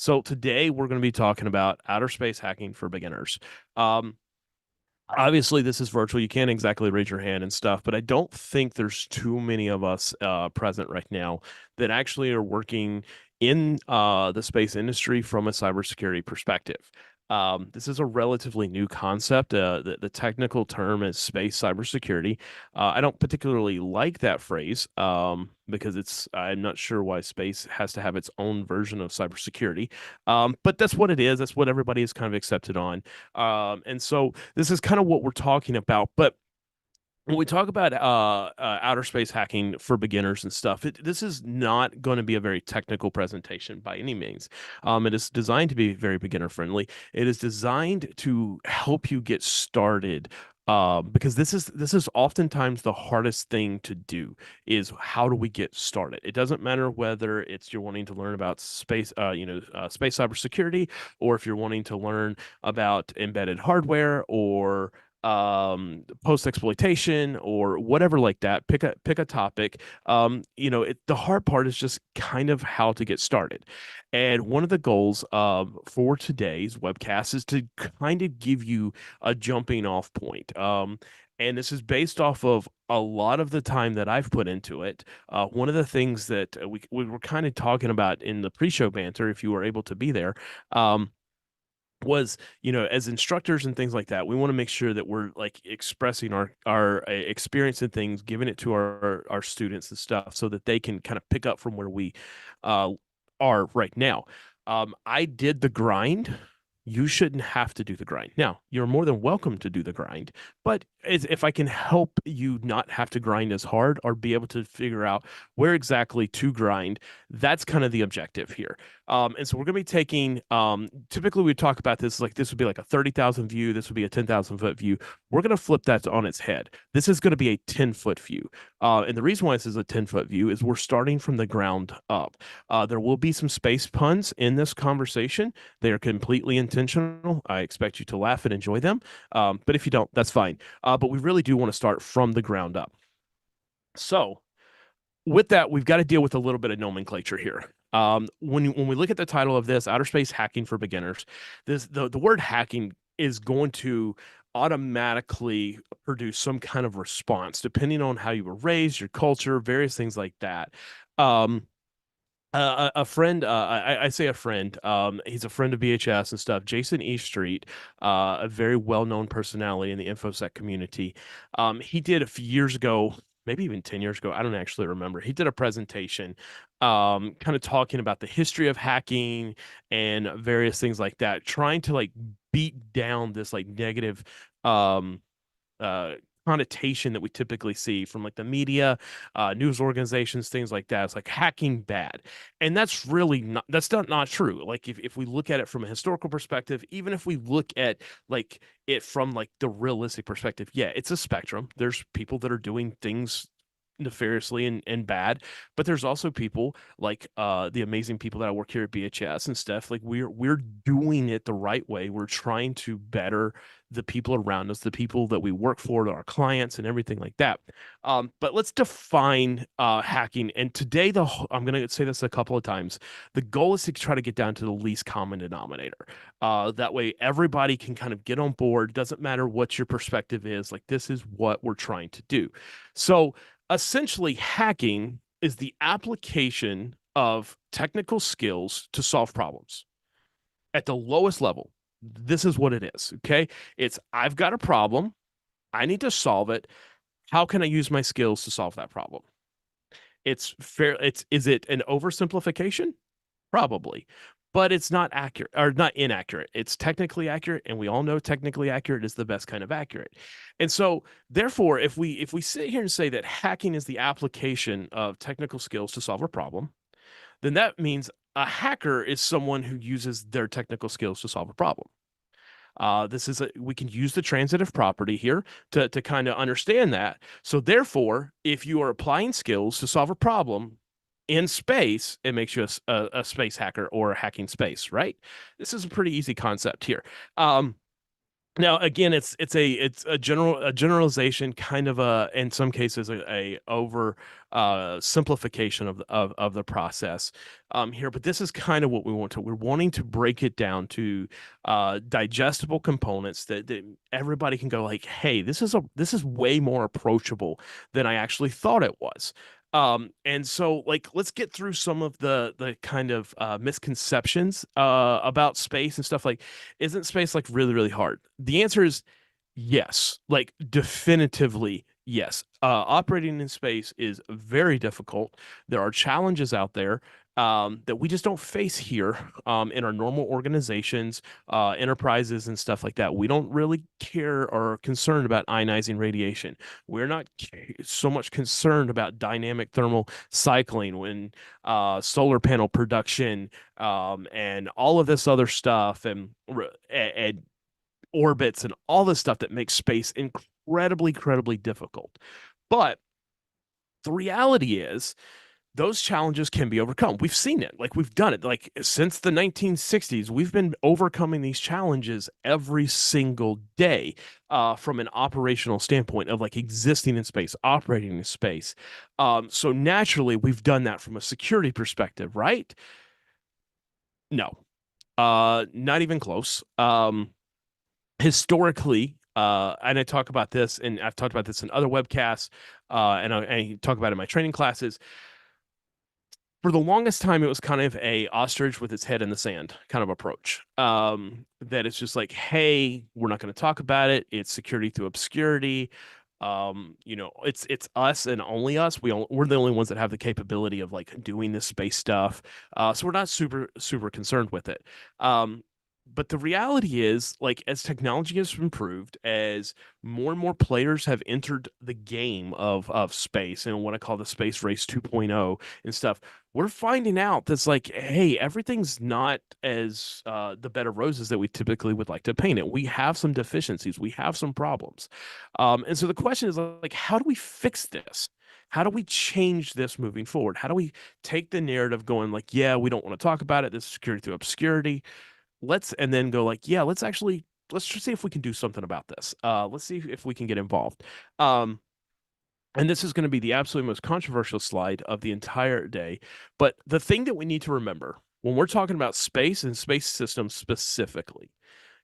So today we're going to be talking about outer space hacking for beginners. Um, Obviously, this is virtual. You can't exactly raise your hand and stuff, but I don't think there's too many of us present right now that actually are working in the space industry from a cybersecurity perspective. This is a relatively new concept. The technical term is space cybersecurity. I don't particularly like that phrase because I'm not sure why space has to have its own version of cybersecurity. But that's what it is. That's what everybody is kind of accepted on. And so this is kind of what we're talking about. But when we talk about outer space hacking for beginners and stuff, this is not going to be a very technical presentation by any means. It is designed to be very beginner friendly. It is designed to help you get started. Because this is oftentimes the hardest thing to do is how do we get started? It doesn't matter whether it's you're wanting to learn about space, space cybersecurity, or if you're wanting to learn about embedded hardware or post exploitation or whatever like that. Pick a topic. The hard part is just kind of how to get started. And one of the goals for today's webcast is to kind of give you a jumping off point. And this is based off of a lot of the time that I've put into it. One of the things that we were kind of talking about in the pre-show banter, if you were able to be there, was as instructors and things like that, we want to make sure that we're like expressing our experience and things, giving it to our students and stuff so that they can kind of pick up from where we uh are right now. I did the grind. You shouldn't have to do the grind. Now, you're more than welcome to do the grind, but if I can help you not have to grind as hard or be able to figure out where exactly to grind, that's kind of the objective here. And so we're going to be taking, typically we talk about this, like this would be like a 30,000 view. This would be a 10,000 foot view. We're going to flip that on its head. This is going to be a 10-foot view. And the reason why this is a 10-foot view is we're starting from the ground up. There will be some space puns in this conversation. They are completely intentional. I expect you to laugh and enjoy them. But if you don't, that's fine. But we really do want to start from the ground up. So with that, we've got to deal with a little bit of nomenclature here. When we look at the title of this, Outer Space Hacking for Beginners, the word hacking is going to automatically produce some kind of response depending on how you were raised, your culture, various things like that. A friend, I say a friend, he's a friend of VHS and stuff. Jason E. Street, a very well-known personality in the InfoSec community. He did a few years ago, maybe even 10 years ago, I don't actually remember. He did a presentation, kind of talking about the history of hacking and various things like that, trying to like beat down this like negative, uh, connotation that we typically see from like the media, news organizations, things like that. It's like hacking bad. And that's really not true. Like if we look at it from a historical perspective, even if we look at like it from like the realistic perspective, yeah, it's a spectrum. There's people that are doing things nefariously and bad, but there's also people like the amazing people that I work here at BHS and stuff. Like we're doing it the right way. We're trying to better the people around us, the people that we work for, our clients, and everything like that. But let's define hacking. And today, I'm going to say this a couple of times. The goal is to try to get down to the least common denominator. That way, everybody can kind of get on board. Doesn't matter what your perspective is. Like this is what we're trying to do. So essentially, hacking is the application of technical skills to solve problems at the lowest level. This is what it is. Okay. It's I've got a problem. I need to solve it. How can I use my skills to solve that problem? It's fair. Is it an oversimplification? Probably, but it's not accurate or not inaccurate. It's technically accurate, and we all know technically accurate is the best kind of accurate. And so, therefore, if we sit here and say that hacking is the application of technical skills to solve a problem, then that means a hacker is someone who uses their technical skills to solve a problem. We can use the transitive property here to kind of understand that. So therefore, if you are applying skills to solve a problem in space, it makes you a space hacker or a hacking space, right? This is a pretty easy concept here. Now, again, it's a generalization, kind of a in some cases a over simplification of the process here, but this is kind of what we're wanting to break it down to digestible components that everybody can go like, hey, this is way more approachable than I actually thought it was. And so like let's get through some of the kind of misconceptions about space and stuff. Like, isn't space like really, really hard? The answer is yes, like definitively yes. Operating in space is very difficult. There are challenges out there that we just don't face here in our normal organizations, enterprises, and stuff like that. We don't really care or are concerned about ionizing radiation. We're not so much concerned about dynamic thermal cycling when solar panel production and all of this other stuff and orbits and all this stuff that makes space incredibly difficult. But the reality is those challenges can be overcome. We've seen it. Like we've done it. Like since the 1960s, we've been overcoming these challenges every single day from an operational standpoint of like existing in space, operating in space. So naturally, we've done that from a security perspective, right? No, not even close. Historically, and I talk about this, and I've talked about this in other webcasts, and I talk about it in my training classes. For the longest time, it was kind of a ostrich with its head in the sand kind of approach. That it's just like, hey, we're not going to talk about it. It's security through obscurity. It's us and only us. We're the only ones that have the capability of like doing this space stuff. So we're not super concerned with it. But the reality is, like, as technology has improved, as more and more players have entered the game of space and what I call the space race 2.0 and stuff, we're finding out that's like, hey, everything's not as the bed of roses that we typically would like to paint it. We have some deficiencies, we have some problems. And so the question is like, how do we fix this? How do we change this moving forward? How do we take the narrative going like, yeah, we don't want to talk about it. This is security through obscurity. And then go like, yeah, let's just see if we can do something about this. Let's see if we can get involved. And this is going to be the absolutely most controversial slide of the entire day. But the thing that we need to remember when we're talking about space and space systems specifically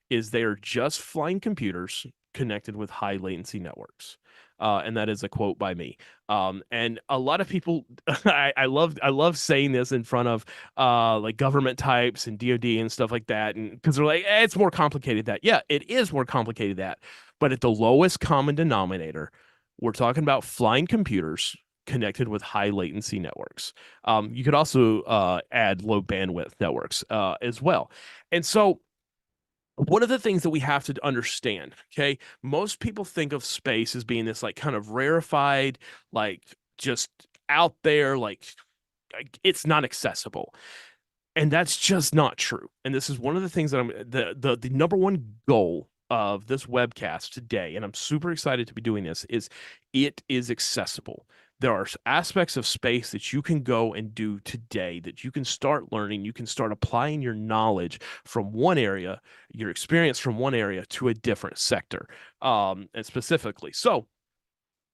is they are just flying computers connected with high latency networks. And that is a quote by me. And a lot of people, I love saying this in front of like government types and DoD and stuff like that, and because they're like, it's more complicated that. Yeah, it is more complicated that, but at the lowest common denominator, we're talking about flying computers connected with high latency networks. You could also add low bandwidth networks as well, and so one of the things that we have to understand, okay, most people think of space as being this like kind of rarefied, like just out there, like it's not accessible. And that's just not true. And this is one of the things that the number one goal of this webcast today, and I'm super excited to be doing this, is it is accessible. There are aspects of space that you can go and do today that you can start learning. You can start applying your knowledge from one area, your experience from one area to a different sector, and specifically. So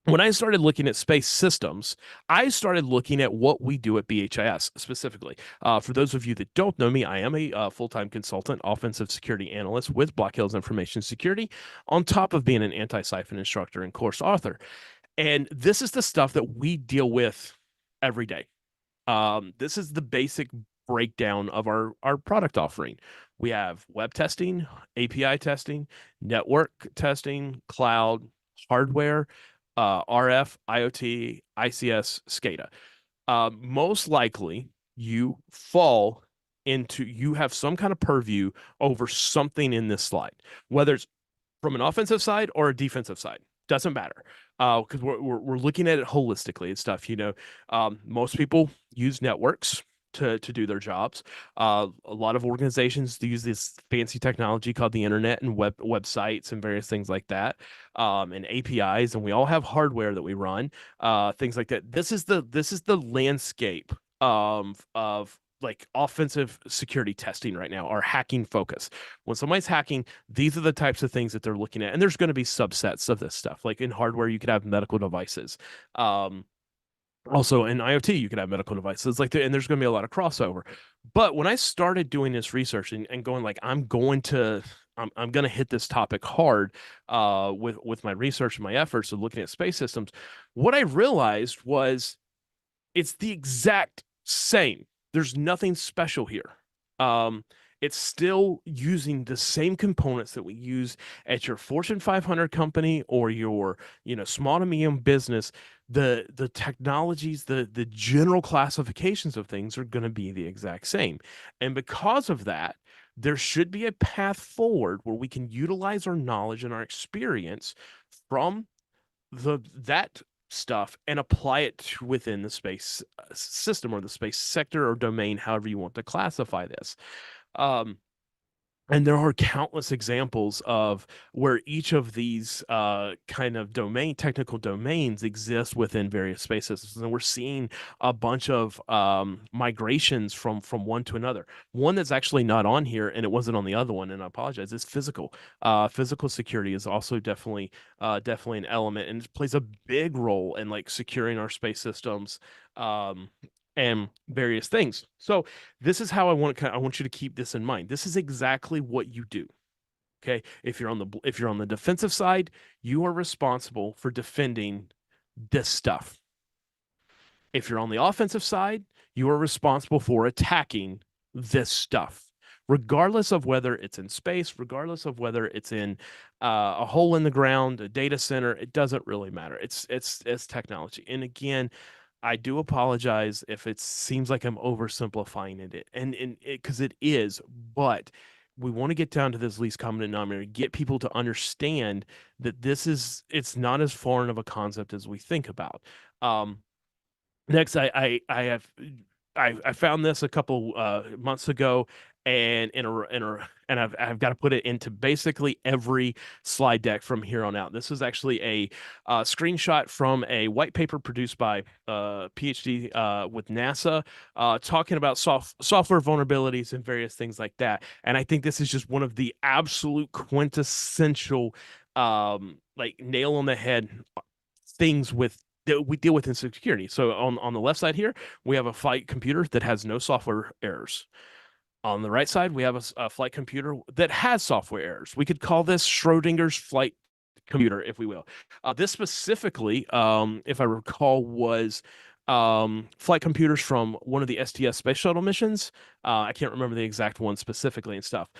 when I started looking at space systems, I started looking at what we do at BHIS specifically. For those of you that don't know me, I am a full-time consultant, offensive security analyst with Black Hills Information Security, on top of being an Antisyphon instructor and course author. And this is the stuff that we deal with every day. This is the basic breakdown of our product offering. We have web testing, API testing, network testing, cloud, hardware, RF, IoT, ICS, SCADA. Most likely, you have some kind of purview over something in this slide, whether it's from an offensive side or a defensive side. Doesn't matter because we're looking at it holistically and stuff. Most people use networks to do their jobs. A lot of organizations use this fancy technology called the internet and websites and various things like that, and APIs. And we all have hardware that we run, things like that. This is the landscape of like offensive security testing right now, are hacking focus. When somebody's hacking, these are the types of things that they're looking at, and there's going to be subsets of this stuff. Like in hardware, you could have medical devices. Also in IoT, you could have medical devices and there's going to be a lot of crossover. But when I started doing this research and going like, I'm going to hit this topic hard with my research and my efforts of looking at space systems, what I realized was it's the exact same. There's nothing special here. Um, it's still using the same components that we use at your Fortune 500 company or your, small to medium business. The technologies, the general classifications of things are going to be the exact same. And because of that, there should be a path forward where we can utilize our knowledge and our experience from that stuff and apply it to within the space system or the space sector or domain, however you want to classify this. Um, and there are countless examples of where each of these kind of technical domains exist within various space systems. And we're seeing a bunch of migrations from one to another. One that's actually not on here, and it wasn't on the other one, and I apologize, is physical. Physical security is also definitely an element, and it plays a big role in like securing our space systems and various things. So this is how I want you to keep this in mind. This is exactly what you do. Okay. If you're on the defensive side, you are responsible for defending this stuff. If you're on the offensive side, you are responsible for attacking this stuff, regardless of whether it's in space, regardless of whether it's in a hole in the ground, a data center. It doesn't really matter. It's technology. And again, I do apologize if it seems like I'm oversimplifying it, and because it is, but we want to get down to this least common denominator, get people to understand that it's not as foreign of a concept as we think about. Next, I found this a couple months ago, and I've got to put it into basically every slide deck from here on out. This is actually a screenshot from a white paper produced by PhD with NASA, talking about software vulnerabilities and various things like that. And I think this is just one of the absolute quintessential, like nail on the head things that we deal with in security. So on the left side here, we have a flight computer that has no software errors. On the right side, we have a flight computer that has software errors. We could call this Schrodinger's flight computer, if we will. This specifically, if I recall, was flight computers from one of the STS space shuttle missions. I can't remember the exact one specifically and stuff.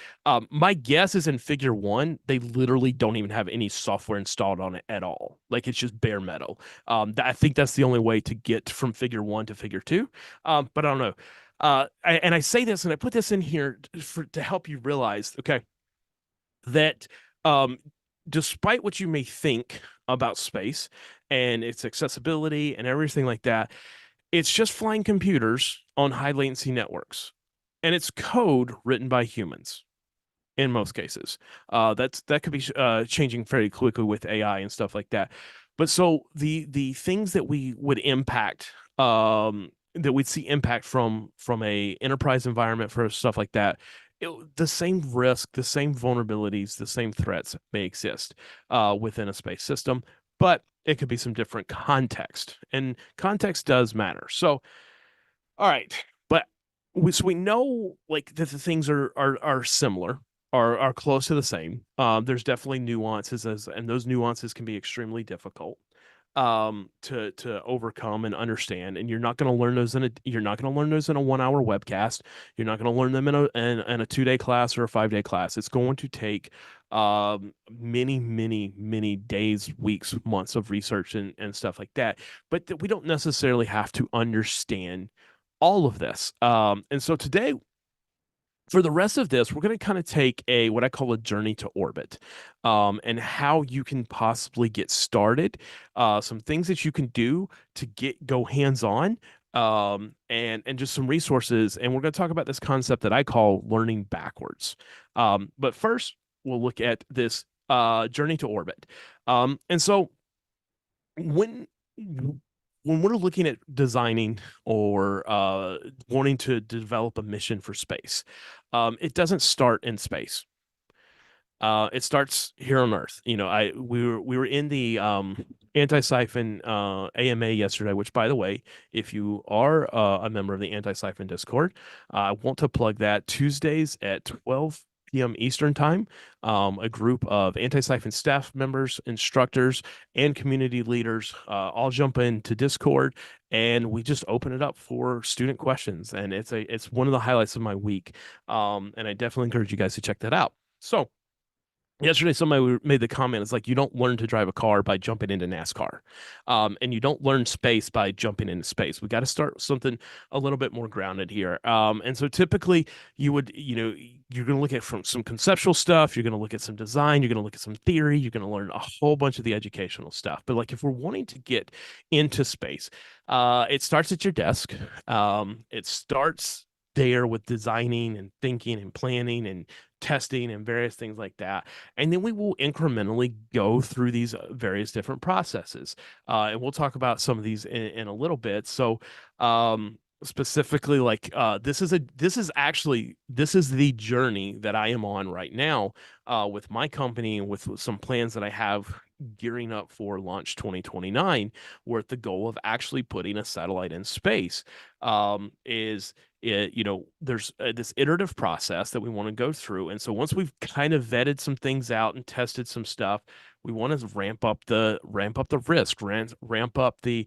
My guess is in figure 1, they literally don't even have any software installed on it at all. Like it's just bare metal. I think that's the only way to get from figure 1 to figure 2. But I don't know. I say this and I put this in here to help you realize, okay, that despite what you may think about space and its accessibility and everything like that, it's just flying computers on high latency networks, and it's code written by humans in most cases. That could be changing very quickly with AI and stuff like that. But so the things that we would impact, that we'd see impact from a enterprise environment for stuff like that, the same risk, the same vulnerabilities, the same threats may exist within a space system, but it could be some different context, and context does matter. So, all right, but we know like that the things are similar, are close to the same. There's definitely nuances, and those nuances can be extremely difficult to overcome and understand. And you're not going to learn those in a 1-hour webcast. You're not going to learn them in a 2-day class or a 5-day class. It's going to take many days, weeks, months of research and stuff like that. But we don't necessarily have to understand all of this. And so today, for the rest of this, we're going to kind of take what I call a journey to orbit, and how you can possibly get started, some things that you can do to go hands-on, and just some resources. And we're going to talk about this concept that I call learning backwards. But first, we'll look at this journey to orbit. And so when when we're looking at designing or wanting to develop a mission for space, it doesn't start in space. It starts here on Earth. We were in the Antisyphon AMA yesterday, which, by the way, if you are a member of the Antisyphon Discord, I want to plug that Tuesdays at 12 p.m. Eastern time. A group of Antisyphon staff members, instructors, and community leaders all jump into Discord, and we just open it up for student questions. And it's one of the highlights of my week. And I definitely encourage you guys to check that out. So yesterday, somebody made the comment, it's like, you don't learn to drive a car by jumping into NASCAR. And you don't learn space by jumping into space. We got to start something a little bit more grounded here. And so typically you're going to look at from some conceptual stuff. You're going to look at some design. You're going to look at some theory. You're going to learn a whole bunch of the educational stuff. But like, if we're wanting to get into space, it starts at your desk. It starts there with designing and thinking and planning and testing and various things like that. And then we will incrementally go through these various different processes. And we'll talk about some of these in a little bit. So, specifically, like, this is the journey that I am on right now, with my company and with some plans that I have gearing up for launch 2029, with the goal of actually putting a satellite in space. There's this iterative process that we want to go through. And so once we've kind of vetted some things out and tested some stuff, we want to ramp up the risk, ramp up the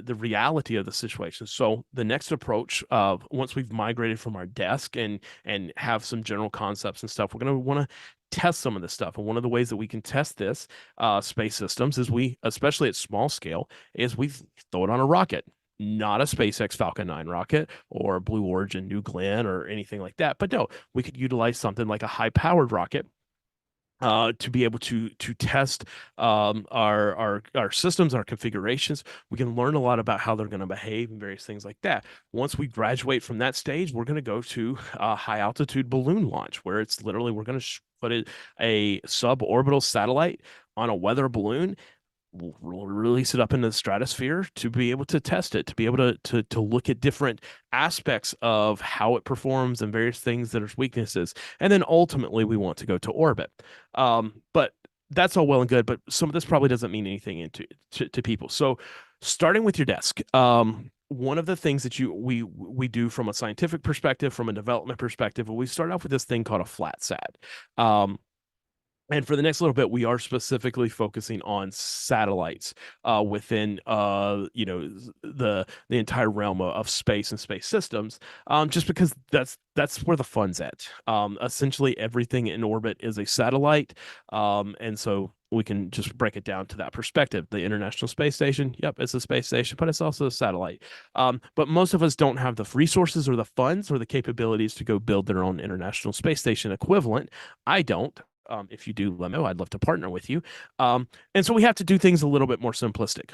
reality of the situation. So the next approach, once we've migrated from our desk and have some general concepts and stuff, we're going to want to test some of this stuff. And one of the ways that we can test this space systems is, especially at small scale, is we throw it on a rocket. Not a SpaceX Falcon 9 rocket or Blue Origin New Glenn or anything like that. But no, we could utilize something like a high-powered rocket to be able to test our systems, our configurations. We can learn a lot about how they're going to behave and various things like that. Once we graduate from that stage, we're going to go to high altitude balloon launch, where it's literally, we're going to put a suborbital satellite on a weather balloon. We'll release it up into the stratosphere to be able to test it, to be able to look at different aspects of how it performs and various things that are weaknesses. And then ultimately we want to go to orbit. But that's all well and good, but some of this probably doesn't mean anything to people. So starting with your desk, one of the things that we do from a scientific perspective, from a development perspective, we start off with this thing called a flat sat. And for the next little bit, we are specifically focusing on satellites within the entire realm of space and space systems, just because that's where the fun's at. Essentially, everything in orbit is a satellite, and so we can just break it down to that perspective. The International Space Station, yep, it's a space station, but it's also a satellite. But most of us don't have the resources or the funds or the capabilities to go build their own International Space Station equivalent. I don't. If you do, let me know. I'd love to partner with you. And so we have to do things a little bit more simplistic.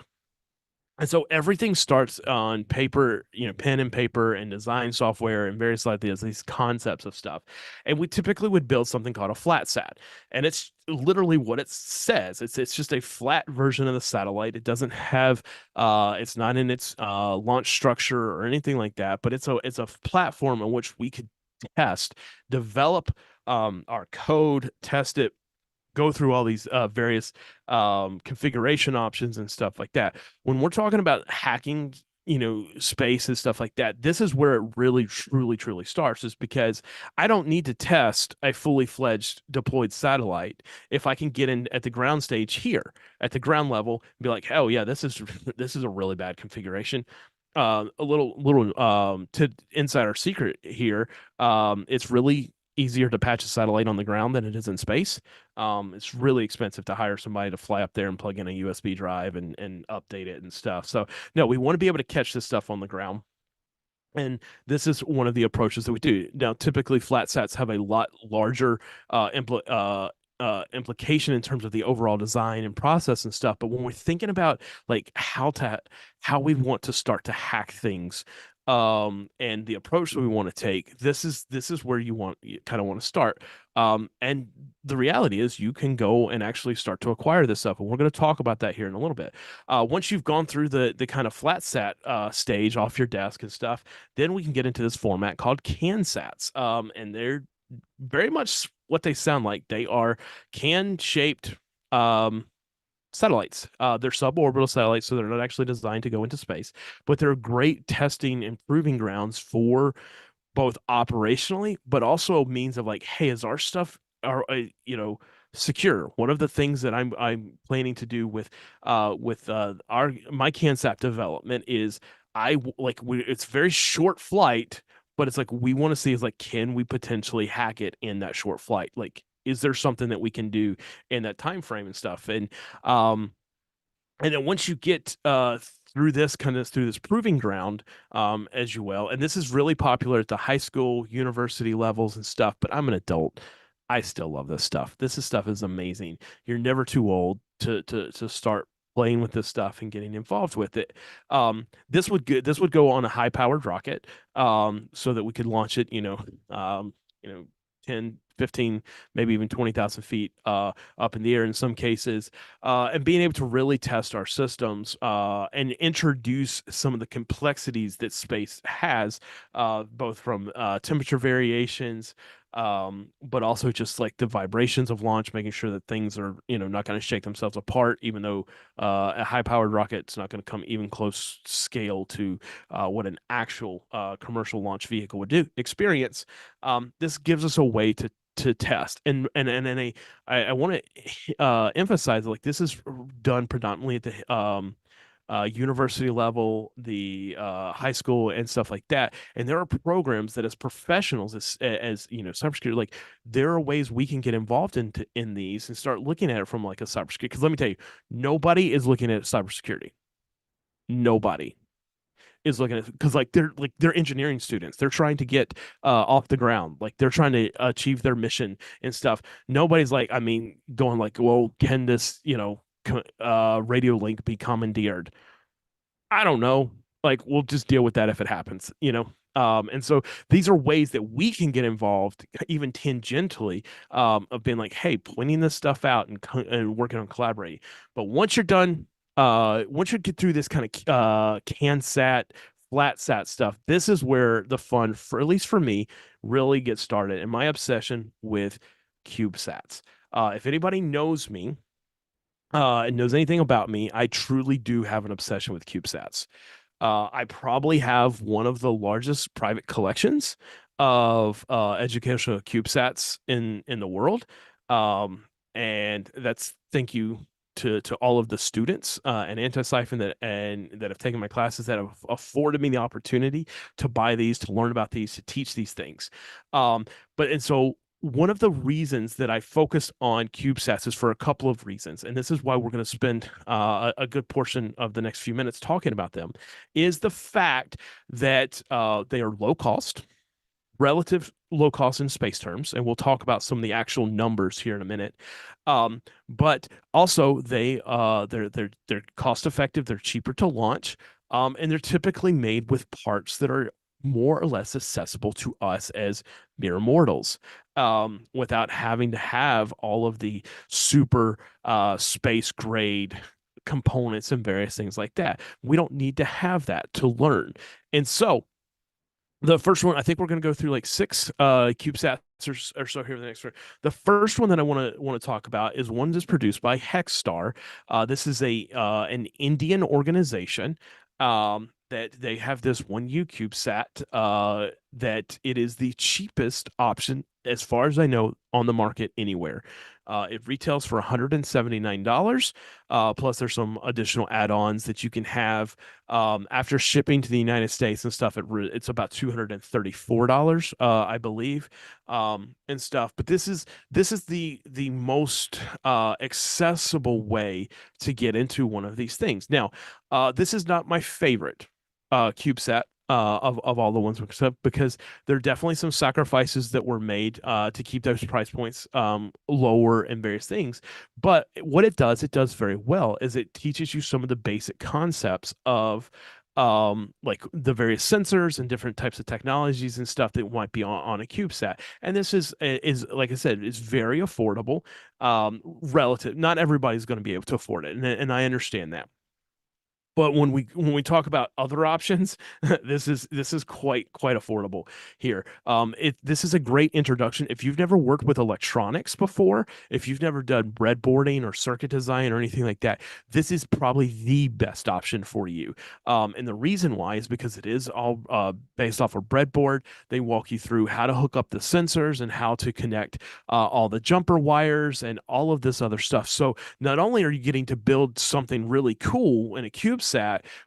And so everything starts on paper, pen and paper and design software and various ideas, these concepts of stuff. And we typically would build something called a flat sat. And it's literally what it says. It's just a flat version of the satellite. It doesn't have it's not in its launch structure or anything like that, but it's a platform on which we could test, develop our code, test it, go through all these various configuration options and stuff like that. When we're talking about hacking, space and stuff like that, this is where it really, truly, truly starts, is because I don't need to test a fully fledged deployed satellite if I can get in at the ground stage here, at the ground level, and be like, oh yeah, this is a really bad configuration. A little to insider secret here. It's really easier to patch a satellite on the ground than it is in space. It's really expensive to hire somebody to fly up there and plug in a USB drive and update it and stuff. So no, we want to be able to catch this stuff on the ground. And this is one of the approaches that we do. Now, typically flat sats have a lot larger implication in terms of the overall design and process and stuff. But when we're thinking about like how we want to start to hack things, and the approach that we want to take, this is where you kind of want to start. And the reality is you can go and actually start to acquire this stuff. And we're going to talk about that here in a little bit. Once you've gone through the kind of flat sat stage off your desk and stuff, then we can get into this format called CanSats. And they're very much what they sound like. They are can-shaped satellites. They're suborbital satellites, so they're not actually designed to go into space, but they're great testing and proving grounds for both operationally, but also a means of like, hey, is our stuff are secure? One of the things that I'm planning to do with our my CanSat development is it's very short flight, but it's like we want to see is like, can we potentially hack it in that short flight? Like, is there something that we can do in that time frame and stuff? Um and then once you get through this proving ground, as you will, and this is really popular at the high school, university levels and stuff, but I'm an adult. I still love this stuff. Stuff is amazing. You're never too old to start playing with this stuff and getting involved with it. This would go on a high powered rocket, so that we could launch it, you know, 10, 15, maybe even 20,000 feet up in the air in some cases, and being able to really test our systems and introduce some of the complexities that space has, both from temperature variations, but also just like the vibrations of launch, making sure that things are, not going to shake themselves apart, even though a high-powered rocket's not going to come even close scale to what an actual commercial launch vehicle would experience. This gives us a way to test, I want to emphasize, like, this is done predominantly at the university level, the high school and stuff like that. And there are programs that, as professionals, as cybersecurity, like, there are ways we can get involved in these and start looking at it from like a cybersecurity. Because let me tell you, nobody is looking at cybersecurity. Nobody is looking at, because they're engineering students. They're trying to get off the ground. Like, they're trying to achieve their mission and stuff. Nobody's like, I mean, going like, well, can this radio link be commandeered? I don't know. Like, we'll just deal with that if it happens. And so these are ways that we can get involved, even tangentially, of being like, hey, pointing this stuff out and working on collaborating. But once you're done, once you get through this kind of CanSat, flat sat stuff, this is where the fun, for at least for me, really gets started. And my obsession with CubeSats. If anybody knows me, and knows anything about me, I truly do have an obsession with CubeSats. I probably have one of the largest private collections of educational CubeSats in the world. And that's thank you to all of the students and Antisyphon that have taken my classes, that have afforded me the opportunity to buy these, to learn about these, to teach these things. So one of the reasons that I focused on CubeSats is for a couple of reasons, and this is why we're going to spend a good portion of the next few minutes talking about them, is the fact that they are low cost, relative low cost in space terms, and we'll talk about some of the actual numbers here in a minute. But also they're cost effective, they're cheaper to launch, and they're typically made with parts that are more or less accessible to us as mere mortals, without having to have all of the super space grade components and various things like that. We don't need to have that to learn. And so the first one, I think we're going to go through like six CubeSats or so here. The next one, the first one that I want to talk about is one that's produced by Hexstar. This is an Indian organization. That they have this 1U CubeSat, that it is the cheapest option, as far as I know, on the market anywhere. It retails for $179. Plus, there's some additional add-ons that you can have after shipping to the United States and stuff. It's about $234, I believe, and stuff. But this is the most accessible way to get into one of these things. Now, this is not my favorite CubeSat of all the ones, because there are definitely some sacrifices that were made to keep those price points lower and various things. But what it does very well is it teaches you some of the basic concepts of like the various sensors and different types of technologies and stuff that might be on a CubeSat. And this is like I said, is very affordable, relative. Not everybody's going to be able to afford it, and I understand that. But when we talk about other options, this is quite affordable here. This is a great introduction if you've never worked with electronics before, if you've never done breadboarding or circuit design or anything like that. This is probably the best option for you. And the reason why is because it is all based off a breadboard. They walk you through how to hook up the sensors and how to connect all the jumper wires and all of this other stuff. So not only are you getting to build something really cool in a CubeSat,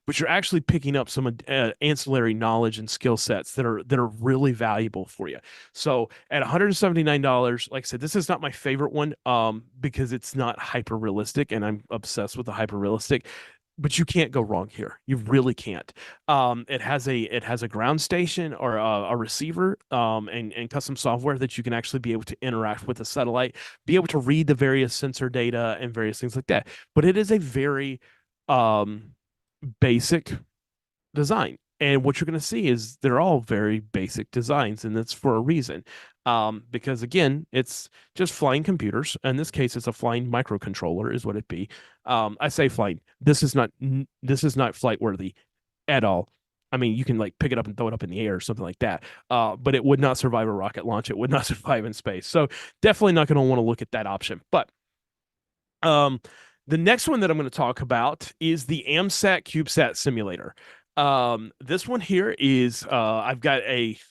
but you're actually picking up some ancillary knowledge and skill sets that are really valuable for you. So at $179, like I said, this is not my favorite one, because it's not hyper realistic, and I'm obsessed with the hyper realistic. But you can't go wrong here. You really can't. It has a ground station or a receiver, and custom software that you can actually be able to interact with the satellite, be able to read the various sensor data and various things like that. But it is a very um, basic design. And what you're going to see is they're all very basic designs, and that's for a reason. Because again, it's just flying computers. In this case, it's a flying microcontroller, is what it be. I say flying. This is not flight worthy at all. I mean, you can like pick it up and throw it up in the air or something like that. But it would not survive a rocket launch. It would not survive in space. So definitely not going to want to look at that option. But um, the next one that I'm going to talk about is the AMSAT CubeSat simulator. This one here is I've got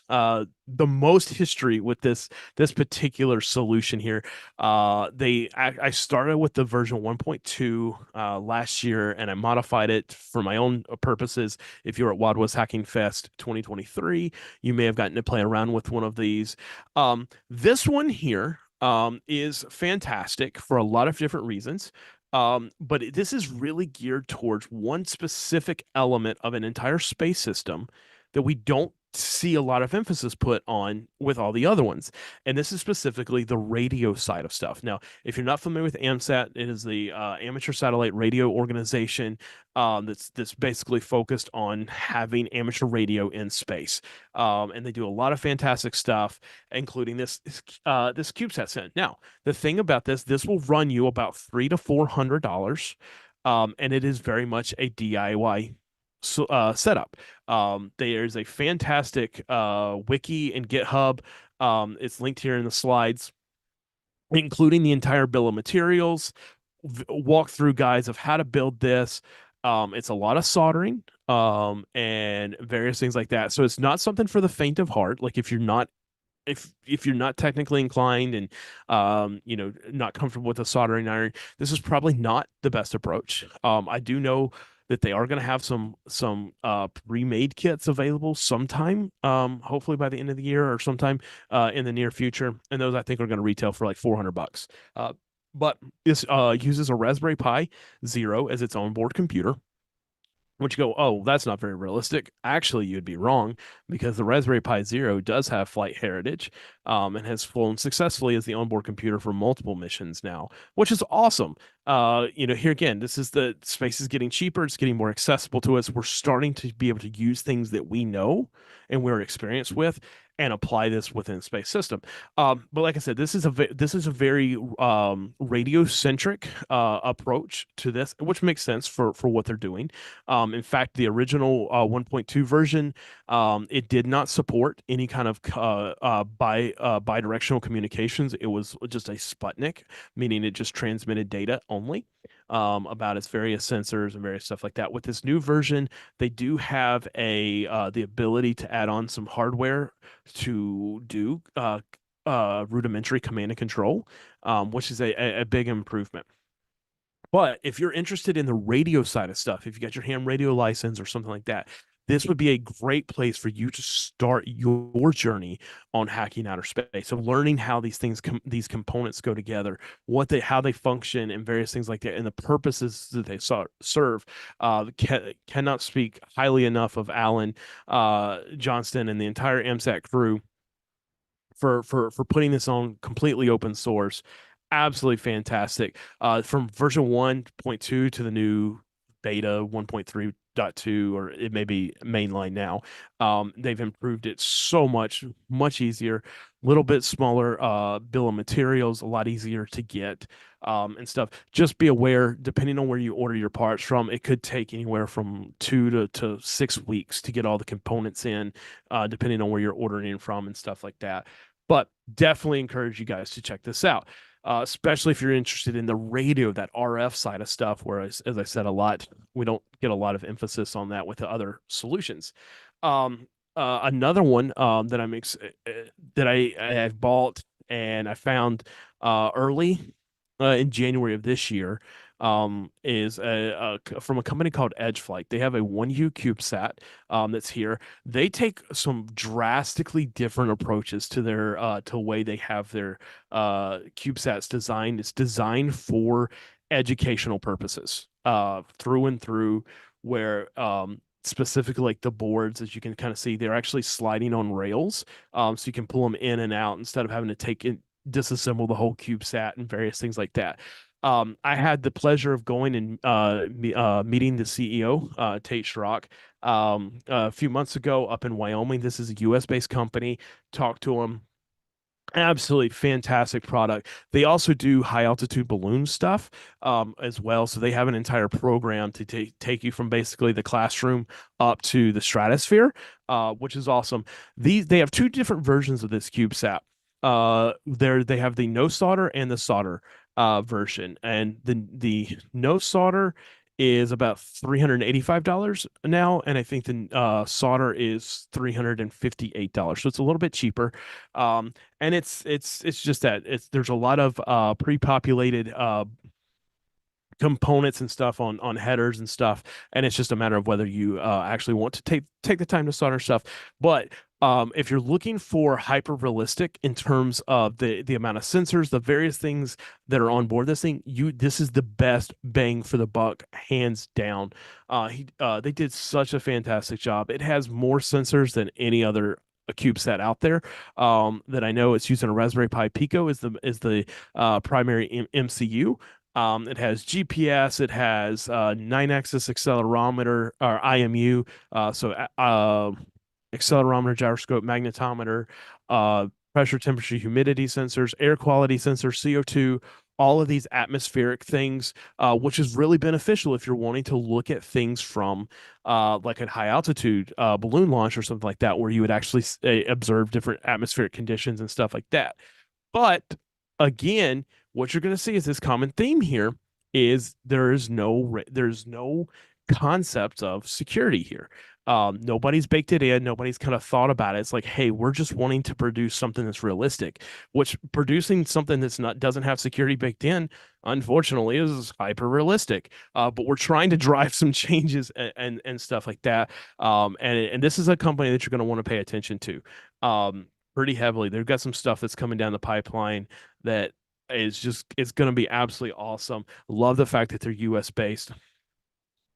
the most history with this particular solution here. I started with the version 1.2 last year, and I modified it for my own purposes. If you're at Wild West Hacking Fest 2023, you may have gotten to play around with one of these. This one here is fantastic for a lot of different reasons. But this is really geared towards one specific element of an entire space system that we don't see a lot of emphasis put on with all the other ones. And this is specifically the radio side of stuff. Now, if you're not familiar with AMSAT, it is the Amateur Satellite Radio Organization, that's basically focused on having amateur radio in space. And they do a lot of fantastic stuff, including this CubeSat set. Now, the thing about this will run you about $300 to $400, and it is very much a DIY setup. There's a fantastic wiki and GitHub. It's linked here in the slides, including the entire bill of materials, walkthrough guides of how to build this. It's a lot of soldering, and various things like that. So it's not something for the faint of heart. Like if you're not technically inclined and not comfortable with a soldering iron, this is probably not the best approach. I do know that they are going to have some pre-made kits available sometime, hopefully by the end of the year or sometime in the near future, and those I think are going to retail for like $400. But this uses a Raspberry Pi Zero as its onboard computer, which you go, oh, that's not very realistic. Actually, you'd be wrong, because the Raspberry Pi Zero does have flight heritage, and has flown successfully as the onboard computer for multiple missions now, which is awesome. Here again, this is the space is getting cheaper. It's getting more accessible to us. We're starting to be able to use things that we know and we're experienced with and apply this within space system. But like I said, this is a very radio centric approach to this, which makes sense for what they're doing. In fact, the original 1.2 version, it did not support any kind of bidirectional communications. It was just a Sputnik, meaning it just transmitted data only, about its various sensors and various stuff like that. With this new version, they do have the ability to add on some hardware to do rudimentary command and control, which is a big improvement. But if you're interested in the radio side of stuff, if you got your ham radio license or something like that, this would be a great place for you to start your journey on hacking outer space. So learning how these components go together, how they function, and various things like that, and the purposes that they serve. Cannot speak highly enough of Alan Johnston and the entire AMSAT crew for putting this on completely open source. Absolutely fantastic. From version 1.2 to the new beta 1.3 5.2, or it may be mainline now. They've improved it so much easier, a little bit smaller bill of materials, a lot easier to get, and stuff. Just be aware, depending on where you order your parts from, it could take anywhere from 2 to 6 weeks to get all the components in, depending on where you're ordering from and stuff like that. But definitely encourage you guys to check this out, especially if you're interested in the radio, that RF side of stuff, where, as I said, we don't get a lot of emphasis on that with the other solutions. Another one that I have bought and I found early in January of this year, is from a company called Edge Flight. They have a 1U CubeSat that's here. They take some drastically different approaches to their to the way they have their CubeSats designed. It's designed for educational purposes, through and through, where specifically like the boards, as you can kind of see, they're actually sliding on rails, so you can pull them in and out instead of having to disassemble the whole CubeSat and various things like that. I had the pleasure of going and meeting the CEO, Tate Schrock, a few months ago up in Wyoming. This is a US-based company. Talked to him. Absolutely fantastic product. They also do high altitude balloon stuff, as well. So they have an entire program to take you from basically the classroom up to the stratosphere, which is awesome. They have two different versions of this CubeSat. They have the no solder and the solder version, and the no solder is about $385 now, and I think the solder is $358. So it's a little bit cheaper. And it's just that there's a lot of pre-populated components and stuff on headers and stuff, and it's just a matter of whether you actually want to take the time to solder stuff. But if you're looking for hyper realistic in terms of the amount of sensors, the various things that are on board this thing, this is the best bang for the buck, hands down. They did such a fantastic job. It has more sensors than any other a CubeSat out there, that I know. It's using a Raspberry Pi Pico is the primary MCU. It has GPS. It has 9-axis accelerometer, or IMU. Accelerometer, gyroscope, magnetometer, pressure, temperature, humidity sensors, air quality sensors, CO2, all of these atmospheric things, which is really beneficial if you're wanting to look at things from like a high altitude balloon launch or something like that, where you would actually observe different atmospheric conditions and stuff like that. But again, what you're going to see is this common theme here is there's no concept of security here. Nobody's baked it in. Nobody's kind of thought about it. It's like, hey, we're just wanting to produce something that's realistic, which producing something doesn't have security baked in, unfortunately, is hyper realistic. But we're trying to drive some changes and stuff like that. And this is a company that you're going to want to pay attention to pretty heavily. They've got some stuff that's coming down the pipeline that it's going to be absolutely awesome. Love the fact that they're US based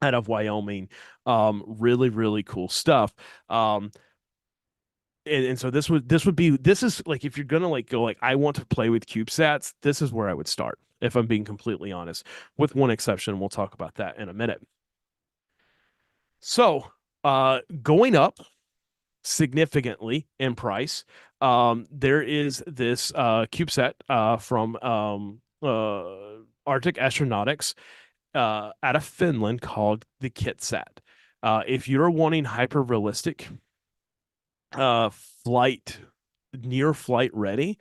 out of Wyoming. Really, really cool stuff. And so this is like, if you're gonna like go like, I want to play with CubeSats, this is where I would start, if I'm being completely honest, with one exception. We'll talk about that in a minute. So going up significantly in price, there is this CubeSat from Arctic Astronautics out of Finland, called the KitSat. If you're wanting hyper realistic flight, near flight ready,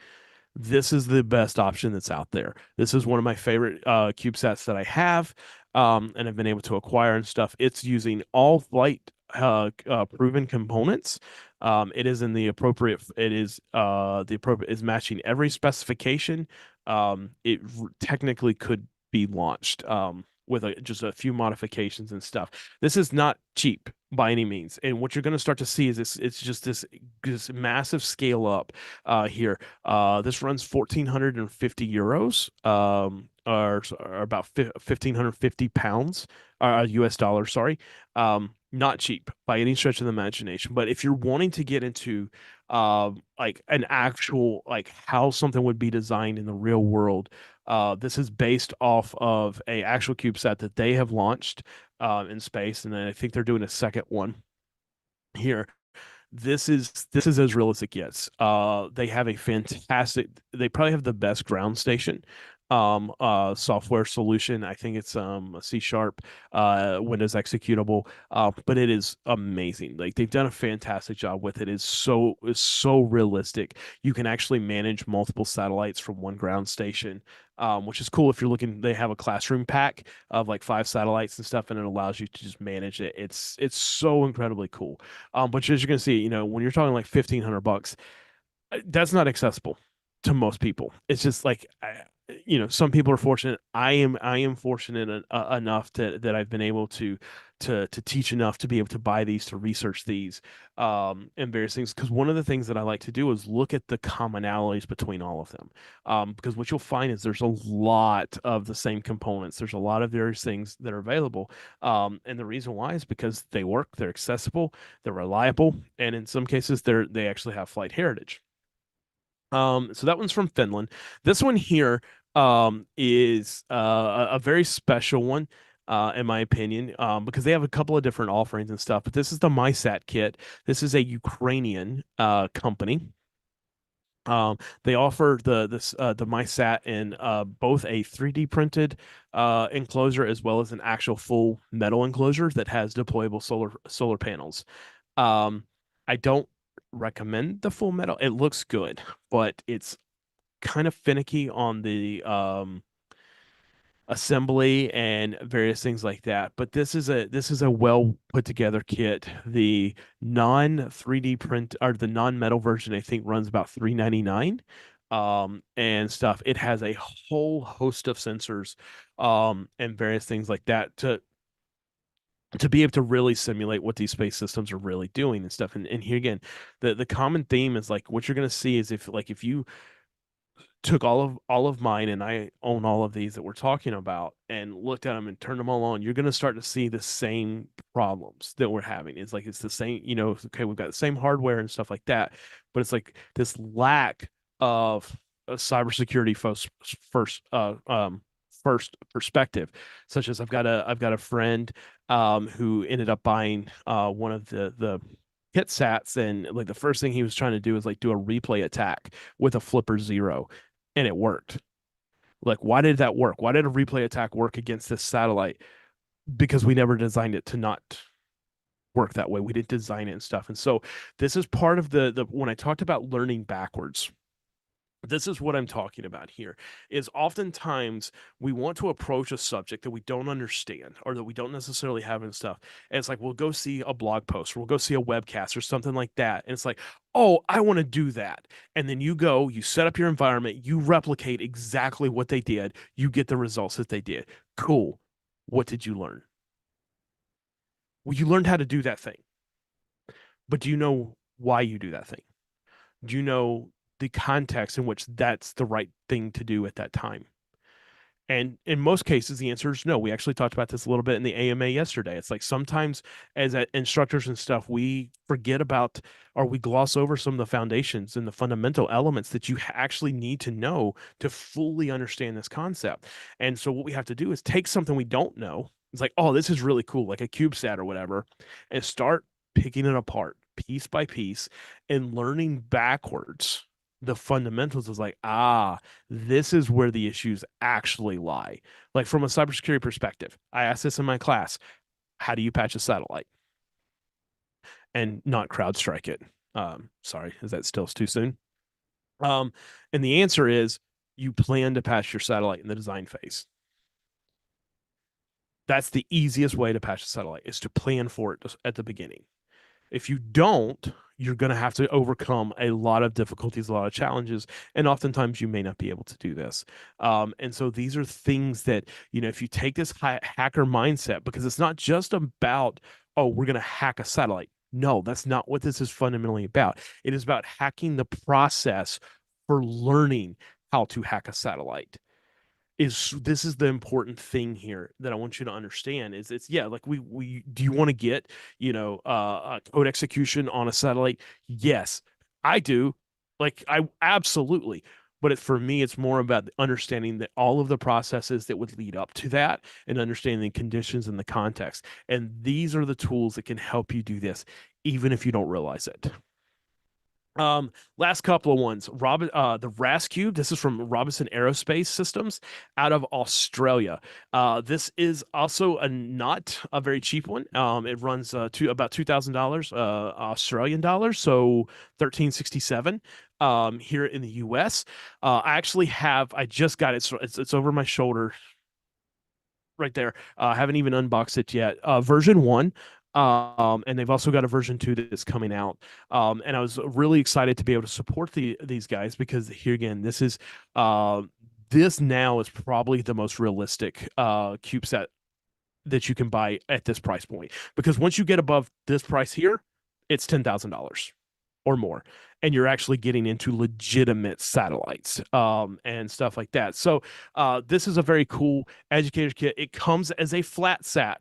this is the best option that's out there. This is one of my favorite CubeSats that I have, and I've been able to acquire and stuff. It's using all flight proven components. It is in the appropriate. It is the appropriate is matching every specification. It technically could be launched with just a few modifications and stuff. This is not cheap by any means, and what you're going to start to see is it's just this massive scale up here. This runs 1,450 euros, or about 1,550 pounds, US dollars, sorry. Not cheap by any stretch of the imagination. But if you're wanting to get into like an actual, like how something would be designed in the real world, this is based off of a actual CubeSat that they have launched in space, and then I think they're doing a second one here. This is as real as it gets. They have a fantastic. They probably have the best ground station software solution. I think it's a C sharp Windows executable, but it is amazing. Like they've done a fantastic job with it. It's so realistic. You can actually manage multiple satellites from one ground station, which is cool if you're looking. They have a classroom pack of like 5 satellites and stuff, and it allows you to just manage it. It's so incredibly cool. But as you're gonna see, when you're talking like $1,500, that's not accessible to most people. It's just like some people are fortunate. I am fortunate enough that I've been able to teach enough to be able to buy these, to research these, and various things. Because one of the things that I like to do is look at the commonalities between all of them. Because what you'll find is there's a lot of the same components. There's a lot of various things that are available. And the reason why is because they work, they're accessible, they're reliable, and in some cases they actually have flight heritage. So that one's from Finland. This one here is a very special one, in my opinion, because they have a couple of different offerings and stuff. But this is the MySat kit. This is a Ukrainian company. They offer the MySat in both a 3D printed enclosure as well as an actual full metal enclosure that has deployable solar panels. I don't recommend the full metal. It looks good, but it's kind of finicky on the assembly and various things like that. But this is a well put together kit. The non 3D print or the non metal version I think runs about $399 and stuff. It has a whole host of sensors and various things like that to be able to really simulate what these space systems are really doing and stuff. And here again, the common theme is like what you're going to see is if you took all of mine, and I own all of these that we're talking about, and looked at them and turned them all on, you're going to start to see the same problems that we're having. It's the same, okay, we've got the same hardware and stuff like that, but it's like this lack of a cybersecurity first perspective, such as I've got a friend who ended up buying one of the CanSats, and like the first thing he was trying to do is like do a replay attack with a flipper zero, and it worked. Like, why did that work? Why did a replay attack work against this satellite? Because we never designed it to not work that way. We didn't design it and stuff. And so this is part of the when I talked about learning backwards, this is what I'm talking about here is oftentimes we want to approach a subject that we don't understand or that we don't necessarily have and stuff. And it's like, we'll go see a blog post or we'll go see a webcast or something like that. And it's like, oh, I want to do that. And then you set up your environment, you replicate exactly what they did, you get the results that they did. Cool. What did you learn? Well, you learned how to do that thing. But do you know why you do that thing? Do you know the context in which that's the right thing to do at that time? And in most cases, the answer is no. We actually talked about this a little bit in the AMA yesterday. It's like sometimes as instructors and stuff, we forget about or we gloss over some of the foundations and the fundamental elements that you actually need to know to fully understand this concept. And so what we have to do is take something we don't know. It's like, oh, this is really cool, like a CubeSat or whatever, and start picking it apart piece by piece and learning backwards the fundamentals is like, this is where the issues actually lie. Like from a cybersecurity perspective, I asked this in my class, how do you patch a satellite and not CrowdStrike it? Sorry, is that still too soon? And the answer is you plan to patch your satellite in the design phase. That's the easiest way to patch a satellite is to plan for it at the beginning. If you don't, you're going to have to overcome a lot of difficulties, a lot of challenges, and oftentimes you may not be able to do this. And so these are things that, if you take this hacker mindset, because it's not just about, oh, we're going to hack a satellite. No, that's not what this is fundamentally about. It is about hacking the process for learning how to hack a satellite. This is the important thing here that I want you to understand is it's like we do you want to get code execution on a satellite? Yes, I do. Like I absolutely. but for me, it's more about understanding that all of the processes that would lead up to that and understanding the conditions and the context. And these are the tools that can help you do this, even if you don't realize it. Last couple of ones. The RAS Cube. This is from Robinson Aerospace Systems out of Australia. This is also not a very cheap one. It runs to about $2,000 Australian dollars, so 1367 here in the US. I just got it, so it's over my shoulder right there. I haven't even unboxed it yet. Version 1. And they've also got a version 2 that's coming out. And I was really excited to be able to support these guys, because here again, this now is probably the most realistic CubeSat that you can buy at this price point. Because once you get above this price here, it's $10,000 or more, and you're actually getting into legitimate satellites and stuff like that. So this is a very cool educator kit. It comes as a flat sat.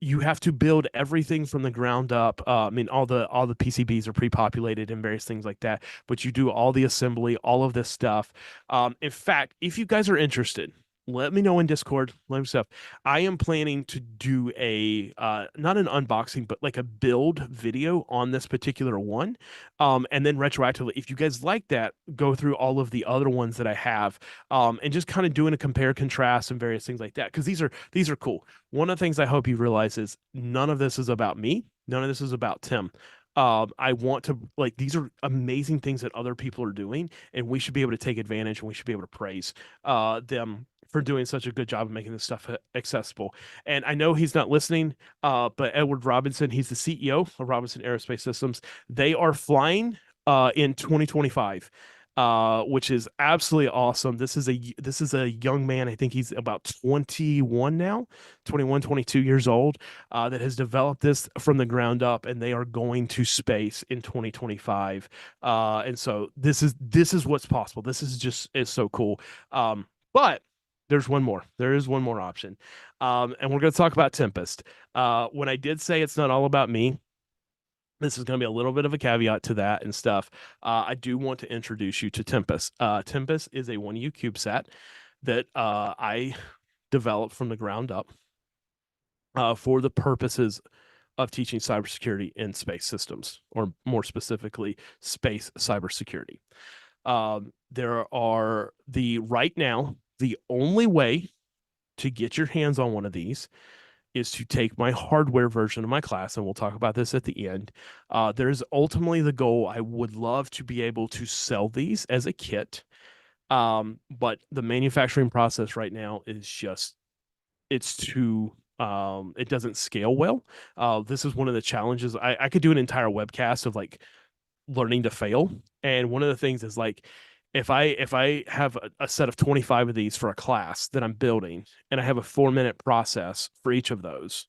You have to build everything from the ground up. I mean, all the PCBs are pre-populated and various things like that, but you do all the assembly, all of this stuff. In fact, if you guys are interested, let me know in Discord. Let me stuff. I am planning to do a not an unboxing, but like a build video on this particular one. And then retroactively, if you guys like that, go through all of the other ones that I have, and just kind of doing a compare contrast and various things like that. Because these are cool. One of the things I hope you realize is none of this is about me. None of this is about Tim. I want to, like, these are amazing things that other people are doing, and we should be able to take advantage, and we should be able to praise them for doing such a good job of making this stuff accessible. And I know he's not listening, but Edward Robinson, he's the CEO of Robinson Aerospace Systems. They are flying in 2025. Which is absolutely awesome. This is a young man. I think he's about 21 now, 21, 22 years old, that has developed this from the ground up, and they are going to space in 2025. And so this is what's possible. This is so cool. But there's one more. There is one more option. And we're going to talk about Tempest. When I did say it's not all about me, this is going to be a little bit of a caveat to that and stuff. I do want to introduce you to Tempest. Tempest is a 1U CubeSat that I developed from the ground up for the purposes of teaching cybersecurity in space systems, or more specifically, space cybersecurity. Right now, the only way to get your hands on one of these is to take my hardware version of my class, and we'll talk about this at the end. There's ultimately the goal. I would love to be able to sell these as a kit, but the manufacturing process right now is it's too, it doesn't scale well. This is one of the challenges. I could do an entire webcast of like learning to fail, and one of the things is like, if I have a set of 25 of these for a class that I'm building, and I have a 4-minute process for each of those,